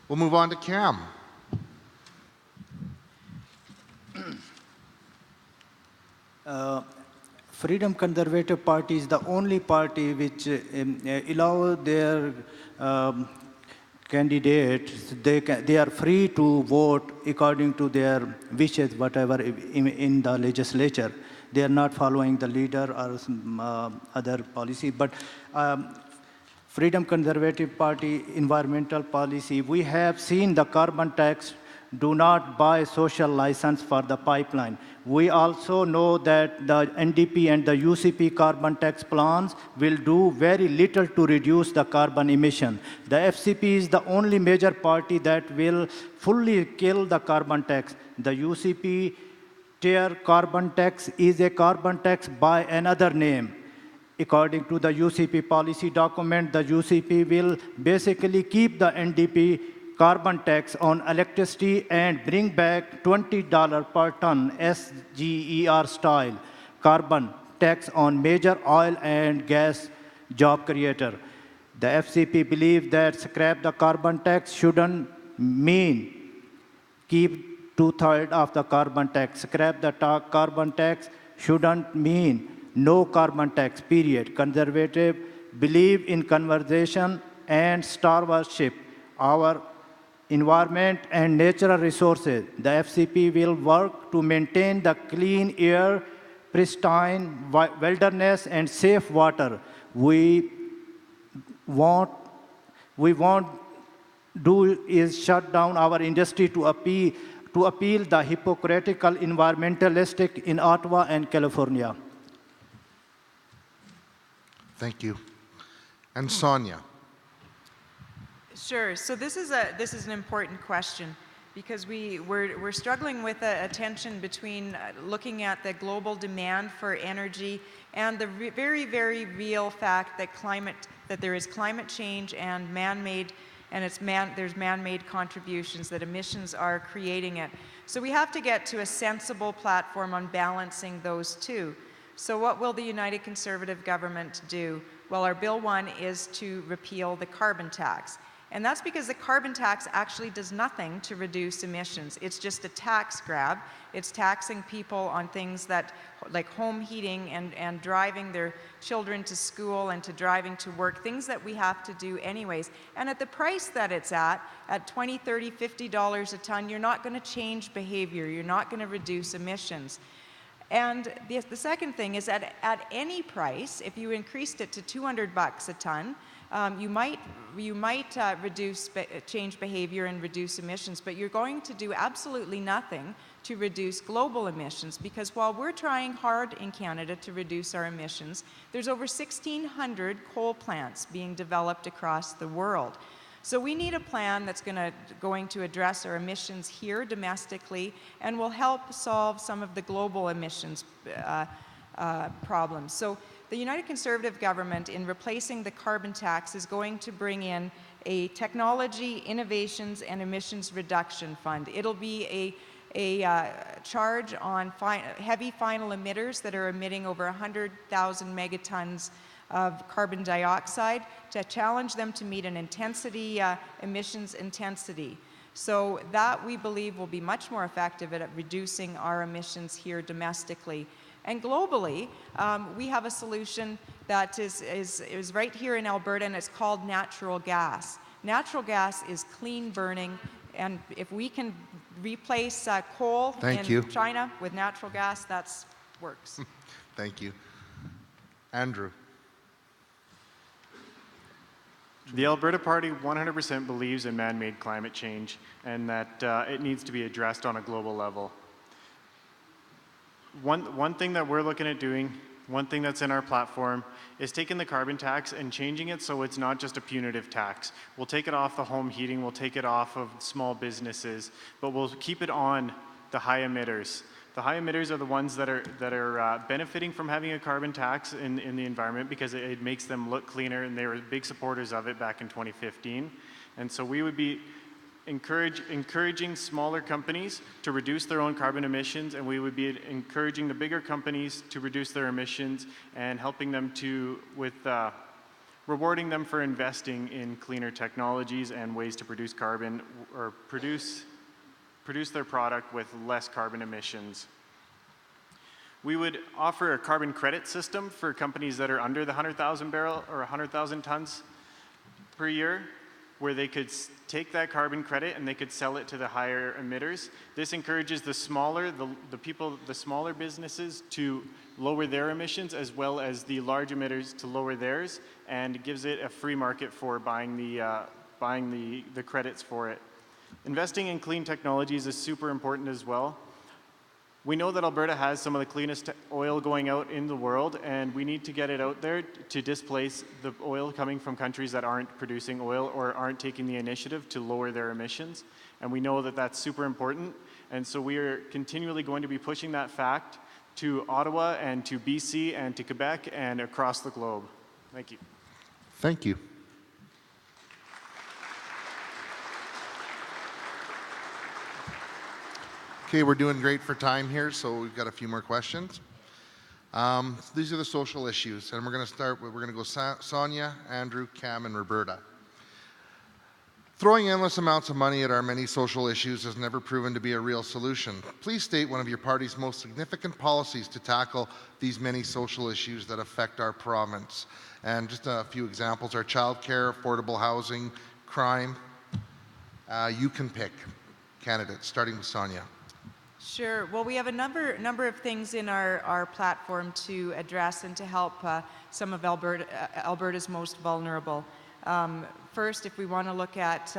We'll move on to Cam. Freedom Conservative Party is the only party which allow their candidates, they are free to vote according to their wishes, whatever in the legislature. They are not following the leader or other policy. But Freedom Conservative Party environmental policy, we have seen the carbon tax do not buy social license for the pipeline. We also know that the NDP and the UCP carbon tax plans will do very little to reduce the carbon emission. The FCP is the only major party that will fully kill the carbon tax. The UCP tier carbon tax is a carbon tax by another name. According to the UCP policy document, the UCP will basically keep the NDP carbon tax on electricity and bring back $20 per ton SGER style carbon tax on major oil and gas job creator. The FCP believes that scrap the carbon tax shouldn't mean keep 2/3 of the carbon tax. Scrap the carbon tax shouldn't mean no carbon tax, period. Conservative believe in conservation and star worship our environment and natural resources. The FCP will work to maintain the clean air, pristine wilderness, and safe water. We won't do is shut down our industry to appeal the hypocritical environmentalistic in Ottawa and California. Thank you. And Sonia. Sure. So this is an important question because we're struggling with a tension between looking at the global demand for energy and the very, very real fact that there is climate change and man-made, and there's man-made contributions, that emissions are creating it. So we have to get to a sensible platform on balancing those two. So what will the United Conservative government do? Well, our Bill 1 is to repeal the carbon tax. And that's because the carbon tax actually does nothing to reduce emissions. It's just a tax grab. It's taxing people on things that, like home heating and driving their children to school and to driving to work, things that we have to do anyways. And at the price that it's at $20, $30, $50 a ton, you're not going to change behavior. You're not going to reduce emissions. And the second thing is that at any price, if you increased it to $200 a ton, you might change behavior and reduce emissions, but you're going to do absolutely nothing to reduce global emissions, because while we're trying hard in Canada to reduce our emissions, there's over 1,600 coal plants being developed across the world. So we need a plan that's going to address our emissions here domestically and will help solve some of the global emissions problems. So the United Conservative government, in replacing the carbon tax, is going to bring in a technology, innovations, and emissions reduction fund. It'll be a charge on heavy final emitters that are emitting over 100,000 megatons of carbon dioxide, to challenge them to meet an emissions intensity. So that, we believe, will be much more effective at reducing our emissions here domestically. And globally, we have a solution that is right here in Alberta, and it's called natural gas. Natural gas is clean burning, and if we can replace coal in China with natural gas, that works. Thank you. Andrew. The Alberta Party 100% believes in man-made climate change and that it needs to be addressed on a global level. One thing that we're looking at doing, one thing that's in our platform, is taking the carbon tax and changing it so it's not just a punitive tax. We'll take it off the home heating, we'll take it off of small businesses, but we'll keep it on the high emitters. The high emitters are the ones that are benefiting from having a carbon tax in the environment, because it makes them look cleaner, and they were big supporters of it back in 2015. And so we would be encouraging smaller companies to reduce their own carbon emissions, and we would be encouraging the bigger companies to reduce their emissions and helping them rewarding them for investing in cleaner technologies and ways to produce carbon, or produce their product with less carbon emissions. We would offer a carbon credit system for companies that are under the 100,000 barrel or 100,000 tons per year, where they could take that carbon credit and they could sell it to the higher emitters. This encourages the smaller businesses to lower their emissions, as well as the large emitters to lower theirs, and gives it a free market for buying the credits for it. Investing in clean technologies is super important as well. We know that Alberta has some of the cleanest oil going out in the world, and we need to get it out there to displace the oil coming from countries that aren't producing oil or aren't taking the initiative to lower their emissions. And we know that that's super important. And so we are continually going to be pushing that fact to Ottawa and to BC and to Quebec and across the globe. Thank you. Thank you. Okay, we're doing great for time here, so we've got a few more questions. These are the social issues, and we're going to go Sonia, Andrew, Cam, and Roberta. Throwing endless amounts of money at our many social issues has never proven to be a real solution. Please state one of your party's most significant policies to tackle these many social issues that affect our province. And just a few examples are childcare, affordable housing, crime. You can pick candidates, starting with Sonia. Sure. Well, we have a number of things in our platform to address and to help some of Alberta's most vulnerable. First, if we want to look at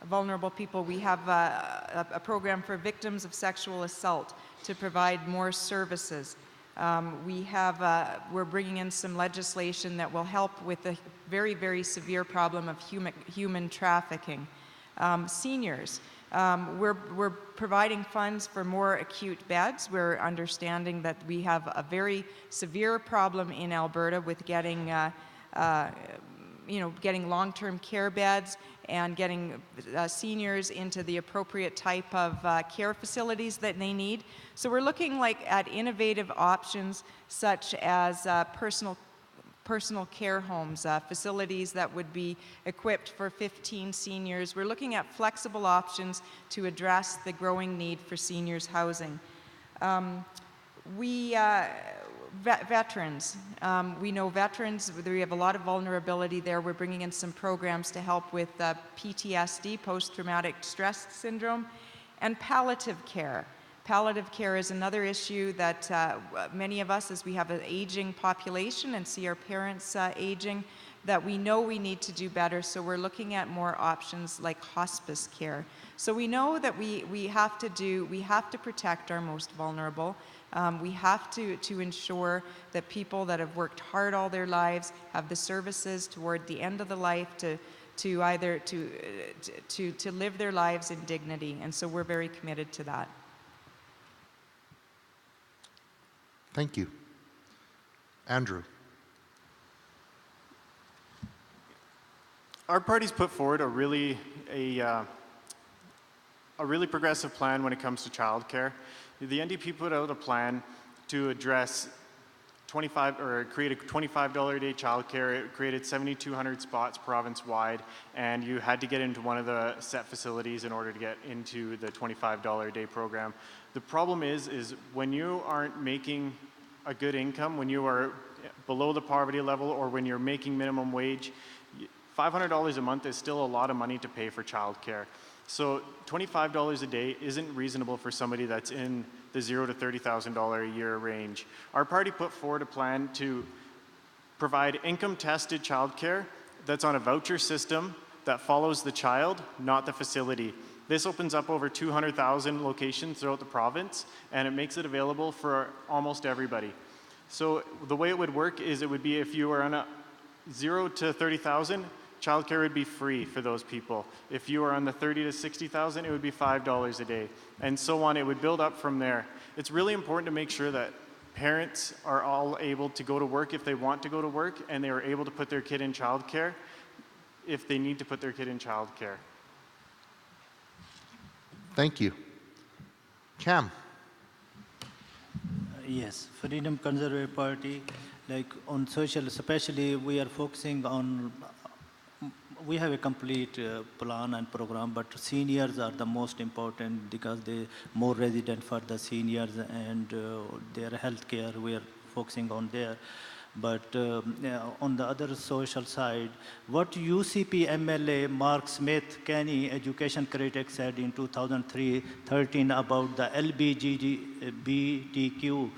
vulnerable people, we have a program for victims of sexual assault to provide more services. We're bringing in some legislation that will help with the very, very severe problem of human trafficking. Seniors. We're providing funds for more acute beds. We're understanding that we have a very severe problem in Alberta with getting long-term care beds and getting seniors into the appropriate type of care facilities that they need. So we're looking at innovative options such as personal personal care homes, facilities that would be equipped for 15 seniors. We're looking at flexible options to address the growing need for seniors housing. Veterans. We know veterans, we have a lot of vulnerability there. We're bringing in some programs to help with PTSD, post-traumatic stress syndrome, and palliative care. Palliative care is another issue that many of us, as we have an aging population and see our parents aging, that we know we need to do better, so we're looking at more options like hospice care. So we know that we have to protect our most vulnerable. We have to ensure that people that have worked hard all their lives have the services toward the end of the life to live their lives in dignity, and so we're very committed to that. Thank you. Andrew. Our party's put forward a really progressive plan when it comes to childcare. The NDP put out a plan to address create a $25 a day childcare. It created 7,200 spots province-wide, and you had to get into one of the set facilities in order to get into the $25 a day program. The problem is when you aren't making a good income, when you are below the poverty level, or when you're making minimum wage, $500 a month is still a lot of money to pay for childcare. So $25 a day isn't reasonable for somebody that's in the $0 to $30,000 a year range. Our party put forward a plan to provide income-tested childcare that's on a voucher system that follows the child, not the facility. This opens up over 200,000 locations throughout the province, and it makes it available for almost everybody. So the way it would work is it would be if you were on a 0 to 30,000, childcare would be free for those people. If you are on the 30 to 60,000, it would be $5 a day, and so on. It would build up from there. It's really important to make sure that parents are all able to go to work if they want to go to work, and they are able to put their kid in childcare if they need to put their kid in childcare. Thank you. Cam. Yes, Freedom Conservative Party, like on social, especially we are focusing on, we have a complete plan and program, but seniors are the most important because they more resident for the seniors and their health care, we are focusing on there. But on the other social side, what UCP MLA Mark Smith, Kenny, education critic, said in 2013 about the LGBTQ,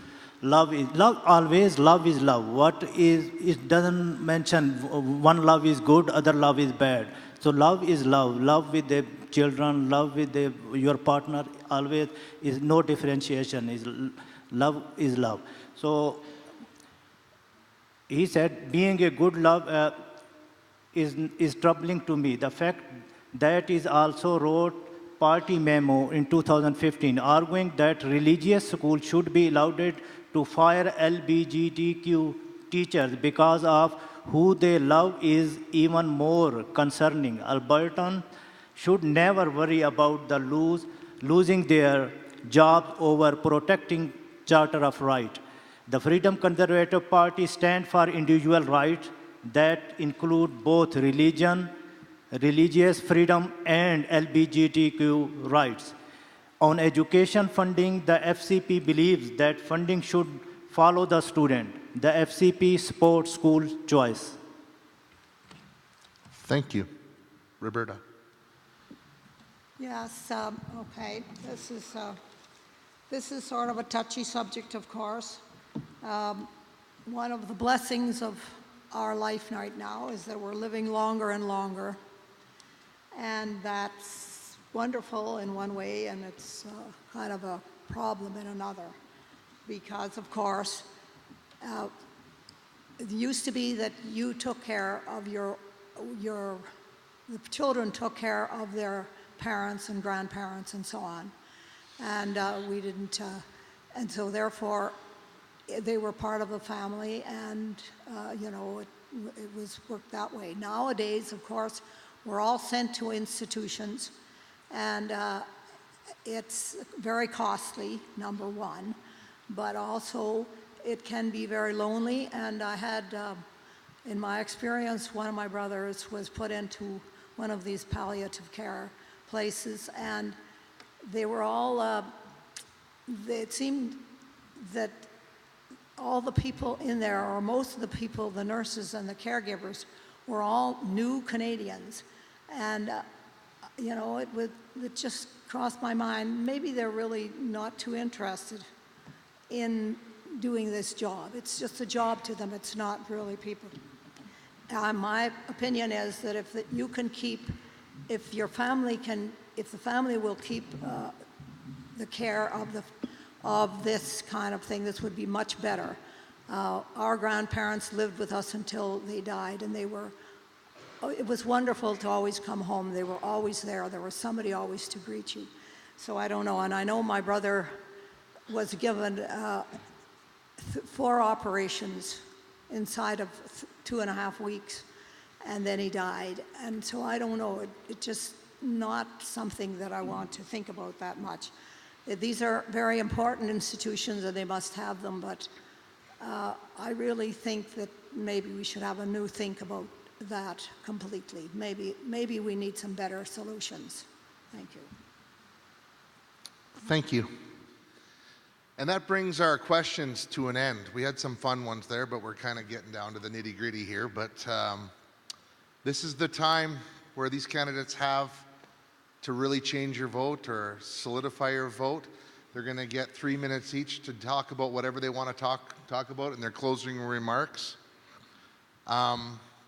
love is love, always love is love. What is, it doesn't mention one love is good, other love is bad. So love is love. Love with the children, love with your partner, always is no differentiation. Love is love. So he said, being a good love is troubling to me. The fact that is also wrote party memo in 2015 arguing that religious schools should be allowed to fire LGBTQ teachers because of who they love is even more concerning. Albertans should never worry about losing their jobs over protecting Charter of Rights. The Freedom Conservative Party stands for individual rights that include both religious freedom, and LGBTQ rights. On education funding, the FCP believes that funding should follow the student. The FCP supports school choice. Thank you. Roberta. Yes, okay. This is sort of a touchy subject, of course. One of the blessings of our life right now is that we're living longer and longer. And that's wonderful in one way, and it's kind of a problem in another. Because, of course, it used to be that you took care of the children took care of their parents and grandparents and so on. And we didn't, and so therefore, they were part of the family, and you know, it was worked that way. Nowadays, of course, we're all sent to institutions, and it's very costly, number one, but also it can be very lonely. And I had In my experience, one of my brothers was put into one of these palliative care places, and they were all, it seemed that all the people in there, or most of the people, the nurses and the caregivers, were all new Canadians. And, it just crossed my mind, maybe they're really not too interested in doing this job. It's just a job to them, it's not really people. My opinion is that if the family will keep the care of this kind of thing, this would be much better. Our grandparents lived with us until they died, and it was wonderful to always come home. They were always there. There was somebody always to greet you. So I don't know. And I know my brother was given 4 operations inside of 2.5 weeks, and then he died. And so I don't know. It's just not something that I want to think about that much. These are very important institutions, and they must have them, but I really think that maybe we should have a new think about that completely. Maybe we need some better solutions. Thank you. Thank you. And that brings our questions to an end. We had some fun ones there, but we're kind of getting down to the nitty-gritty here. But this is the time where these candidates have to really change your vote or solidify your vote. They're going to get 3 minutes each to talk about whatever they want to talk about in their closing remarks.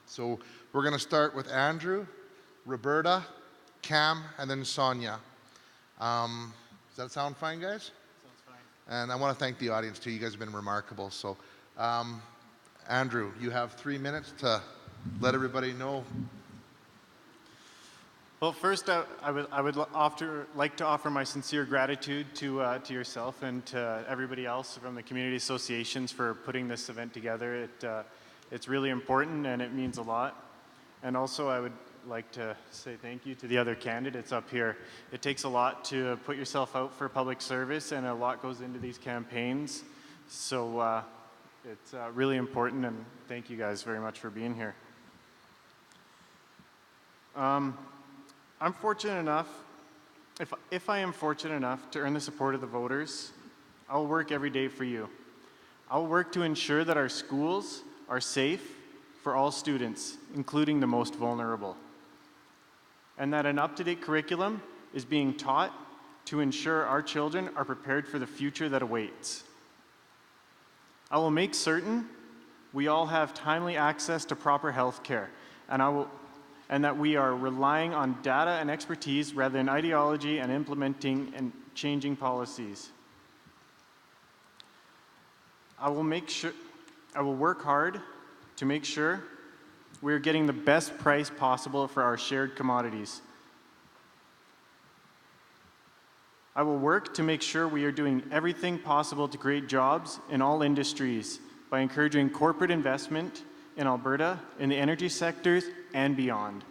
So we're going to start with Andrew, Roberta, Cam, and then Sonia. Does that sound fine, guys? Sounds fine. And I want to thank the audience too. You guys have been remarkable. So, Andrew, you have 3 minutes to let everybody know. Well, first, I would like to offer my sincere gratitude to yourself and to everybody else from the community associations for putting this event together. It's really important and it means a lot. And also, I would like to say thank you to the other candidates up here. It takes a lot to put yourself out for public service, and a lot goes into these campaigns. So it's really important, and thank you guys very much for being here. I'm fortunate enough, if I am fortunate enough to earn the support of the voters, I'll work every day for you. I'll work to ensure that our schools are safe for all students, including the most vulnerable, and that an up-to-date curriculum is being taught to ensure our children are prepared for the future that awaits. I will make certain we all have timely access to proper health care, and that we are relying on data and expertise rather than ideology and implementing and changing policies. I will work hard to make sure we're getting the best price possible for our shared commodities. I will work to make sure we are doing everything possible to create jobs in all industries by encouraging corporate investment in Alberta, in the energy sectors, and beyond.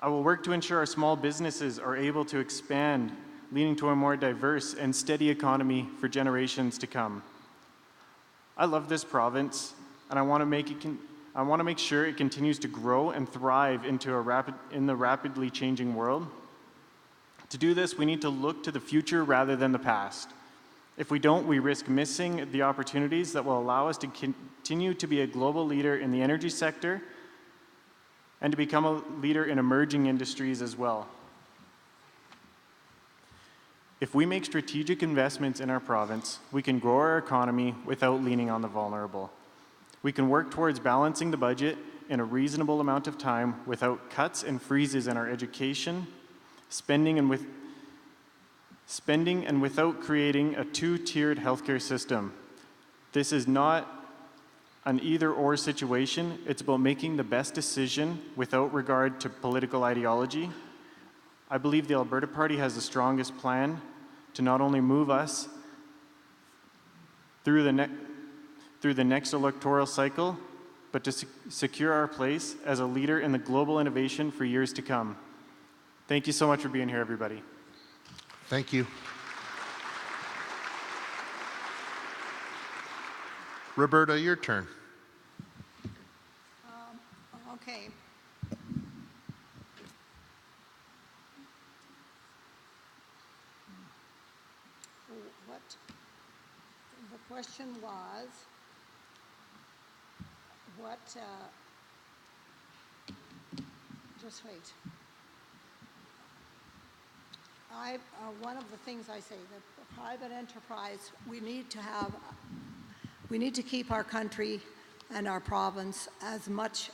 I will work to ensure our small businesses are able to expand, leading to a more diverse and steady economy for generations to come. I love this province, and I want to make sure it continues to grow and thrive in the rapidly changing world. To do this, we need to look to the future rather than the past. If we don't, we risk missing the opportunities that will allow us to continue to be a global leader in the energy sector and to become a leader in emerging industries as well. If we make strategic investments in our province, we can grow our economy without leaning on the vulnerable. We can work towards balancing the budget in a reasonable amount of time without cuts and freezes in our education, spending and without creating a two-tiered healthcare system. This is not an either-or situation. It's about making the best decision without regard to political ideology. I believe the Alberta Party has the strongest plan to not only move us through the next electoral cycle, but to secure our place as a leader in the global innovation for years to come. Thank you so much for being here, everybody. Thank you. Roberta, your turn. Okay. What, the question was, what, just wait. One of the things I say, that private enterprise, we need to keep our country and our province as much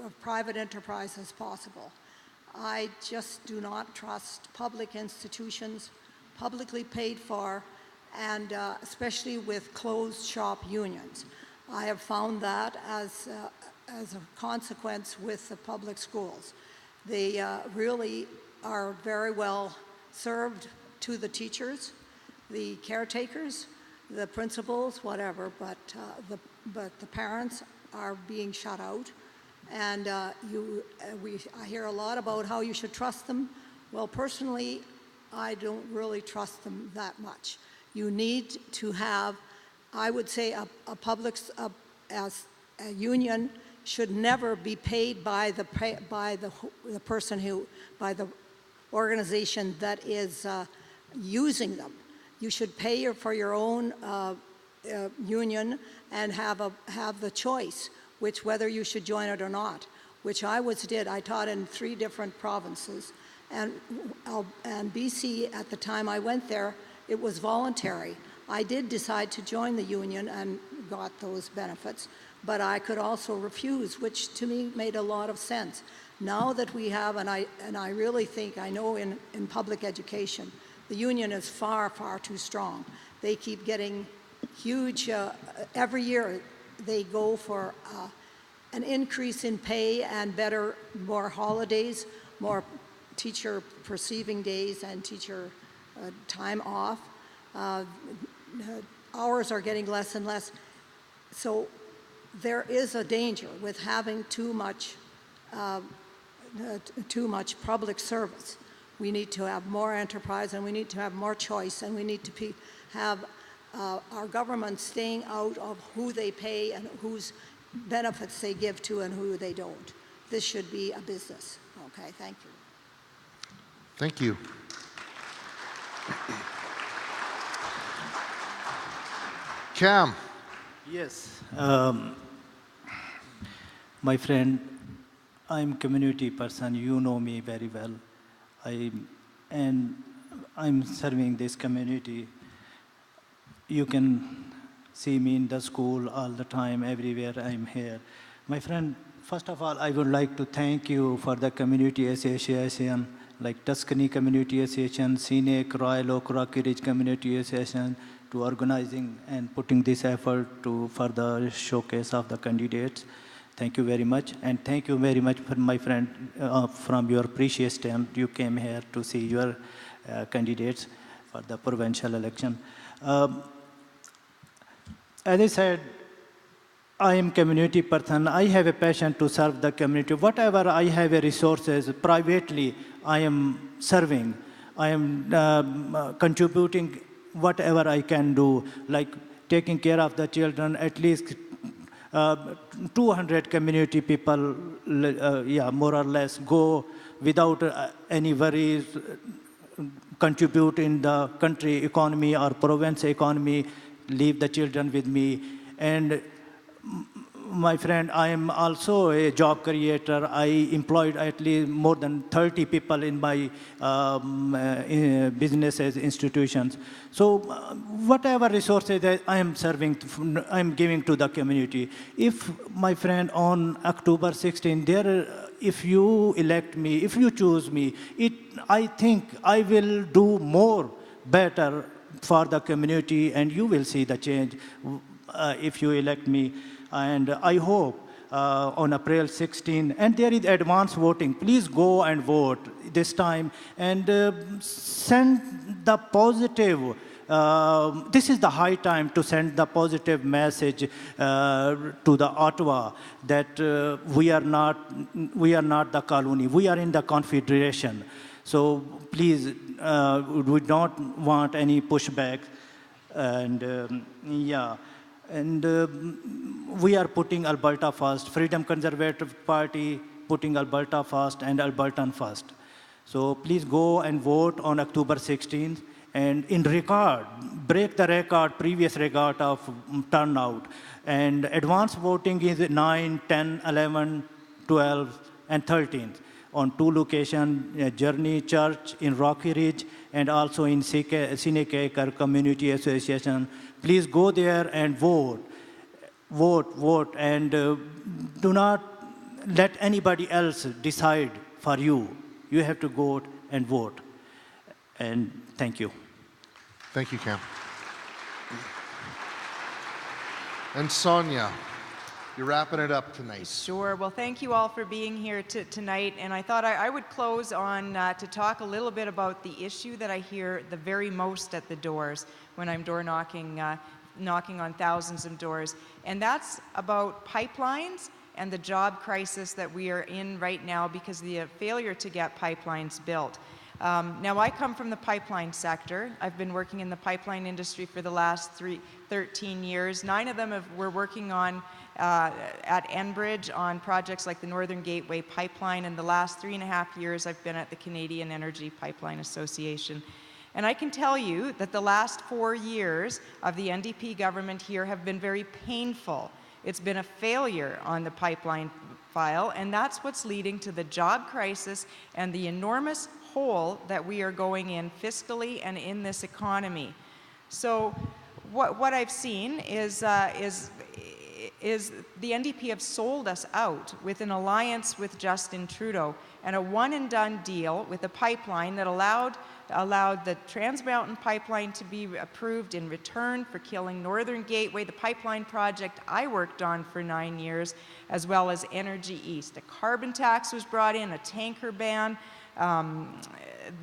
of private enterprise as possible. I just do not trust public institutions, publicly paid for, and especially with closed shop unions. I have found that as a consequence with the public schools. They really are very well served to the teachers, the caretakers, the principals, whatever, but the parents are being shut out. And I hear a lot about how you should trust them. Well, personally, I don't really trust them that much. You need to have, I would say, as a union should never be paid by the person who, by the organization that is using them. You should pay for your own union and have the choice whether you should join it or not, which I did. I taught in 3 different provinces, and BC at the time I went there, it was voluntary. I did decide to join the union and got those benefits, but I could also refuse, which to me made a lot of sense. Now that we have, and I really think, I know in public education, the union is far, far too strong. They keep getting huge, every year they go for an increase in pay and more holidays, more teacher perceiving days and teacher time off. Hours are getting less and less. So there is a danger with having too much public service. We need to have more enterprise, and we need to have more choice, and we need to have our government staying out of who they pay and whose benefits they give to and who they don't. This should be a business. Okay, thank you. Thank you. Cam. Yes. My friend, I'm community person. You know me very well. I'm serving this community. You can see me in the school all the time, everywhere I'm here. My friend, first of all, I would like to thank you for the community association, like Tuscany Community Association, CNAC, Royal Oak Rock Ridge Community Association, to organizing and putting this effort for the showcase of the candidates. Thank you very much. And thank you very much for my friend from your precious time. You came here to see your candidates for the provincial election. As I said, I am community person. I have a passion to serve the community. Whatever I have resources, privately, I am serving. I am contributing whatever I can do, like taking care of the children. At least 200 community people, more or less, go without any worries, contribute in the country economy or province economy, leave the children with me. And my friend, I am also a job creator. I employed at least more than 30 people in my businesses, institutions. So whatever resources that I am serving, I'm giving to the community. If, my friend, on October 16, if you elect me, if you choose me, I think I will do more better for the community, and you will see the change if you elect me. And I hope on April 16, and there is advance voting. Please go and vote this time and send the positive. This is the high time to send the positive message to the Ottawa that we are not the colony. We are in the Confederation. So please, we don't want any pushback. And And we are putting Alberta first. Freedom Conservative Party putting Alberta first and Albertan first. So please go and vote on October 16th. And in record, break the record, previous record of turnout. And advance voting is 9, 10, 11, 12, and 13th on 2 locations, Journey Church in Rocky Ridge and also in Sinekaker Community Association. Please go there and vote. Vote, and do not let anybody else decide for you. You have to go and vote. And thank you. Thank you, Cam. And Sonia, you're wrapping it up tonight. Sure. Well, thank you all for being here tonight. And I thought I would close on to talk a little bit about the issue that I hear the very most at the doors when I'm door knocking, knocking on thousands of doors. And that's about pipelines and the job crisis that we are in right now because of the failure to get pipelines built. Now, I come from the pipeline sector. I've been working in the pipeline industry for the last 13 years. 9 of them we're working on at Enbridge on projects like the Northern Gateway Pipeline, and the last 3.5 years I've been at the Canadian Energy Pipeline Association. And I can tell you that the last 4 years of the NDP government here have been very painful. It's been a failure on the pipeline file, and that's what's leading to the job crisis and the enormous hole that we are going in fiscally and in this economy. So what I've seen is the NDP have sold us out with an alliance with Justin Trudeau and a one-and-done deal with a pipeline that allowed the Trans Mountain Pipeline to be approved in return for killing Northern Gateway, the pipeline project I worked on for 9 years, as well as Energy East. A carbon tax was brought in, a tanker ban,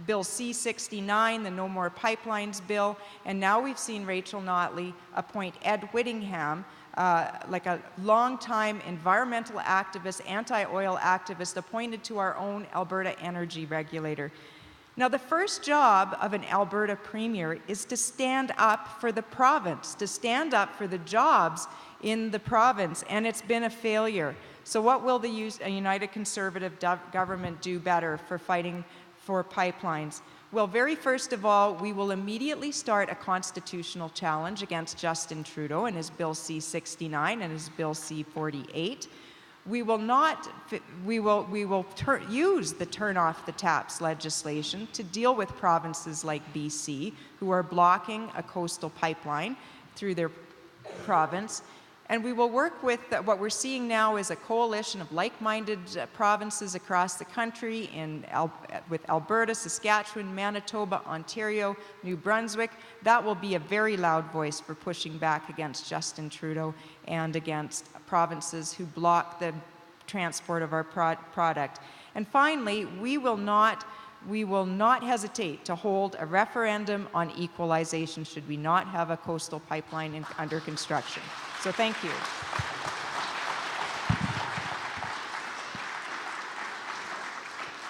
Bill C-69, the No More Pipelines bill, and now we've seen Rachel Notley appoint Ed Whittingham, like a long-time environmental activist, anti-oil activist, appointed to our own Alberta energy regulator. Now, the first job of an Alberta premier is to stand up for the province, to stand up for the jobs in the province, and it's been a failure. So what will the United Conservative government do better for fighting for pipelines? Well, very first of all, we will immediately start a constitutional challenge against Justin Trudeau and his Bill C-69 and his Bill C-48. We will use the turn off the taps legislation to deal with provinces like BC who are blocking a coastal pipeline through their province. And we will work with what we're seeing now is a coalition of like-minded provinces across the country with Alberta, Saskatchewan, Manitoba, Ontario, New Brunswick. That will be a very loud voice for pushing back against Justin Trudeau and against provinces who block the transport of our product. And finally, we will not hesitate to hold a referendum on equalization should we not have a coastal pipeline under construction. So thank you.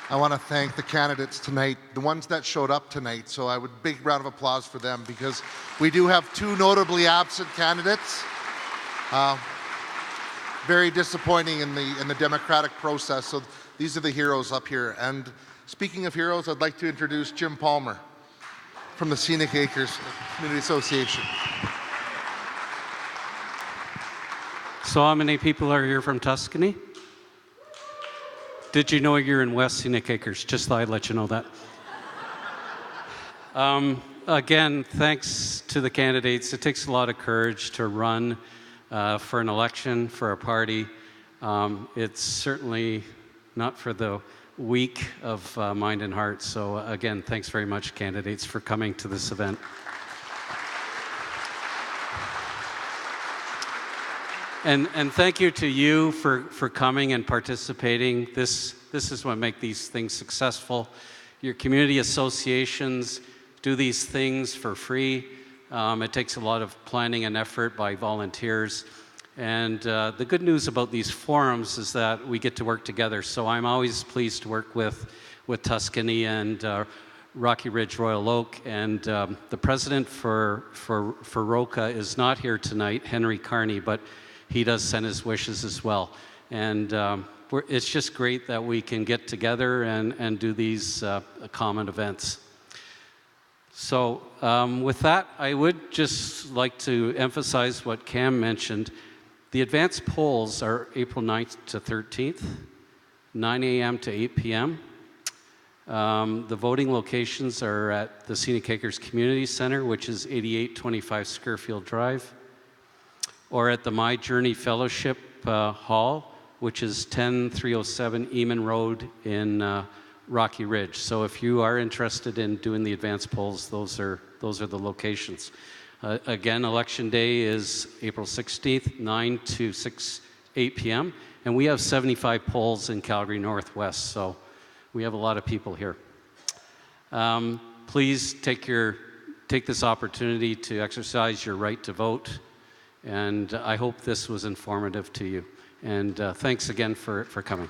I want to thank the candidates tonight, the ones that showed up tonight. So I would big round of applause for them because we do have 2 notably absent candidates. Very disappointing in the democratic process. So these are the heroes up here. And speaking of heroes, I'd like to introduce Jim Palmer from the Scenic Acres Community Association. So how many people are here from Tuscany? Did you know you're in West Scenic Acres? Just thought I'd let you know that. Again, thanks to the candidates. It takes a lot of courage to run for an election, for a party. It's certainly not for the weak of mind and heart. So again, thanks very much, candidates, for coming to this event. And thank you to you for coming and participating. This is what makes these things successful. Your community associations do these things for free. It takes a lot of planning and effort by volunteers. And the good news about these forums is that we get to work together. So I'm always pleased to work with Tuscany and Rocky Ridge Royal Oak. And the president for ROCA is not here tonight, Henry Carney, but he does send his wishes as well. And it's just great that we can get together and do these common events. So with that, I would just like to emphasize what Cam mentioned. The advanced polls are April 9th to 13th, 9 a.m. to 8 p.m. The voting locations are at the Scenic Acres Community Center, which is 8825 Skerfield Drive, or at the My Journey Fellowship Hall, which is 10307 Eamon Road in Rocky Ridge. So if you are interested in doing the advanced polls, those are the locations. Again, Election Day is April 16th, 9 to 8 p.m., and we have 75 polls in Calgary Northwest, so we have a lot of people here. Please take this opportunity to exercise your right to vote, and I hope this was informative to you. And thanks again for coming.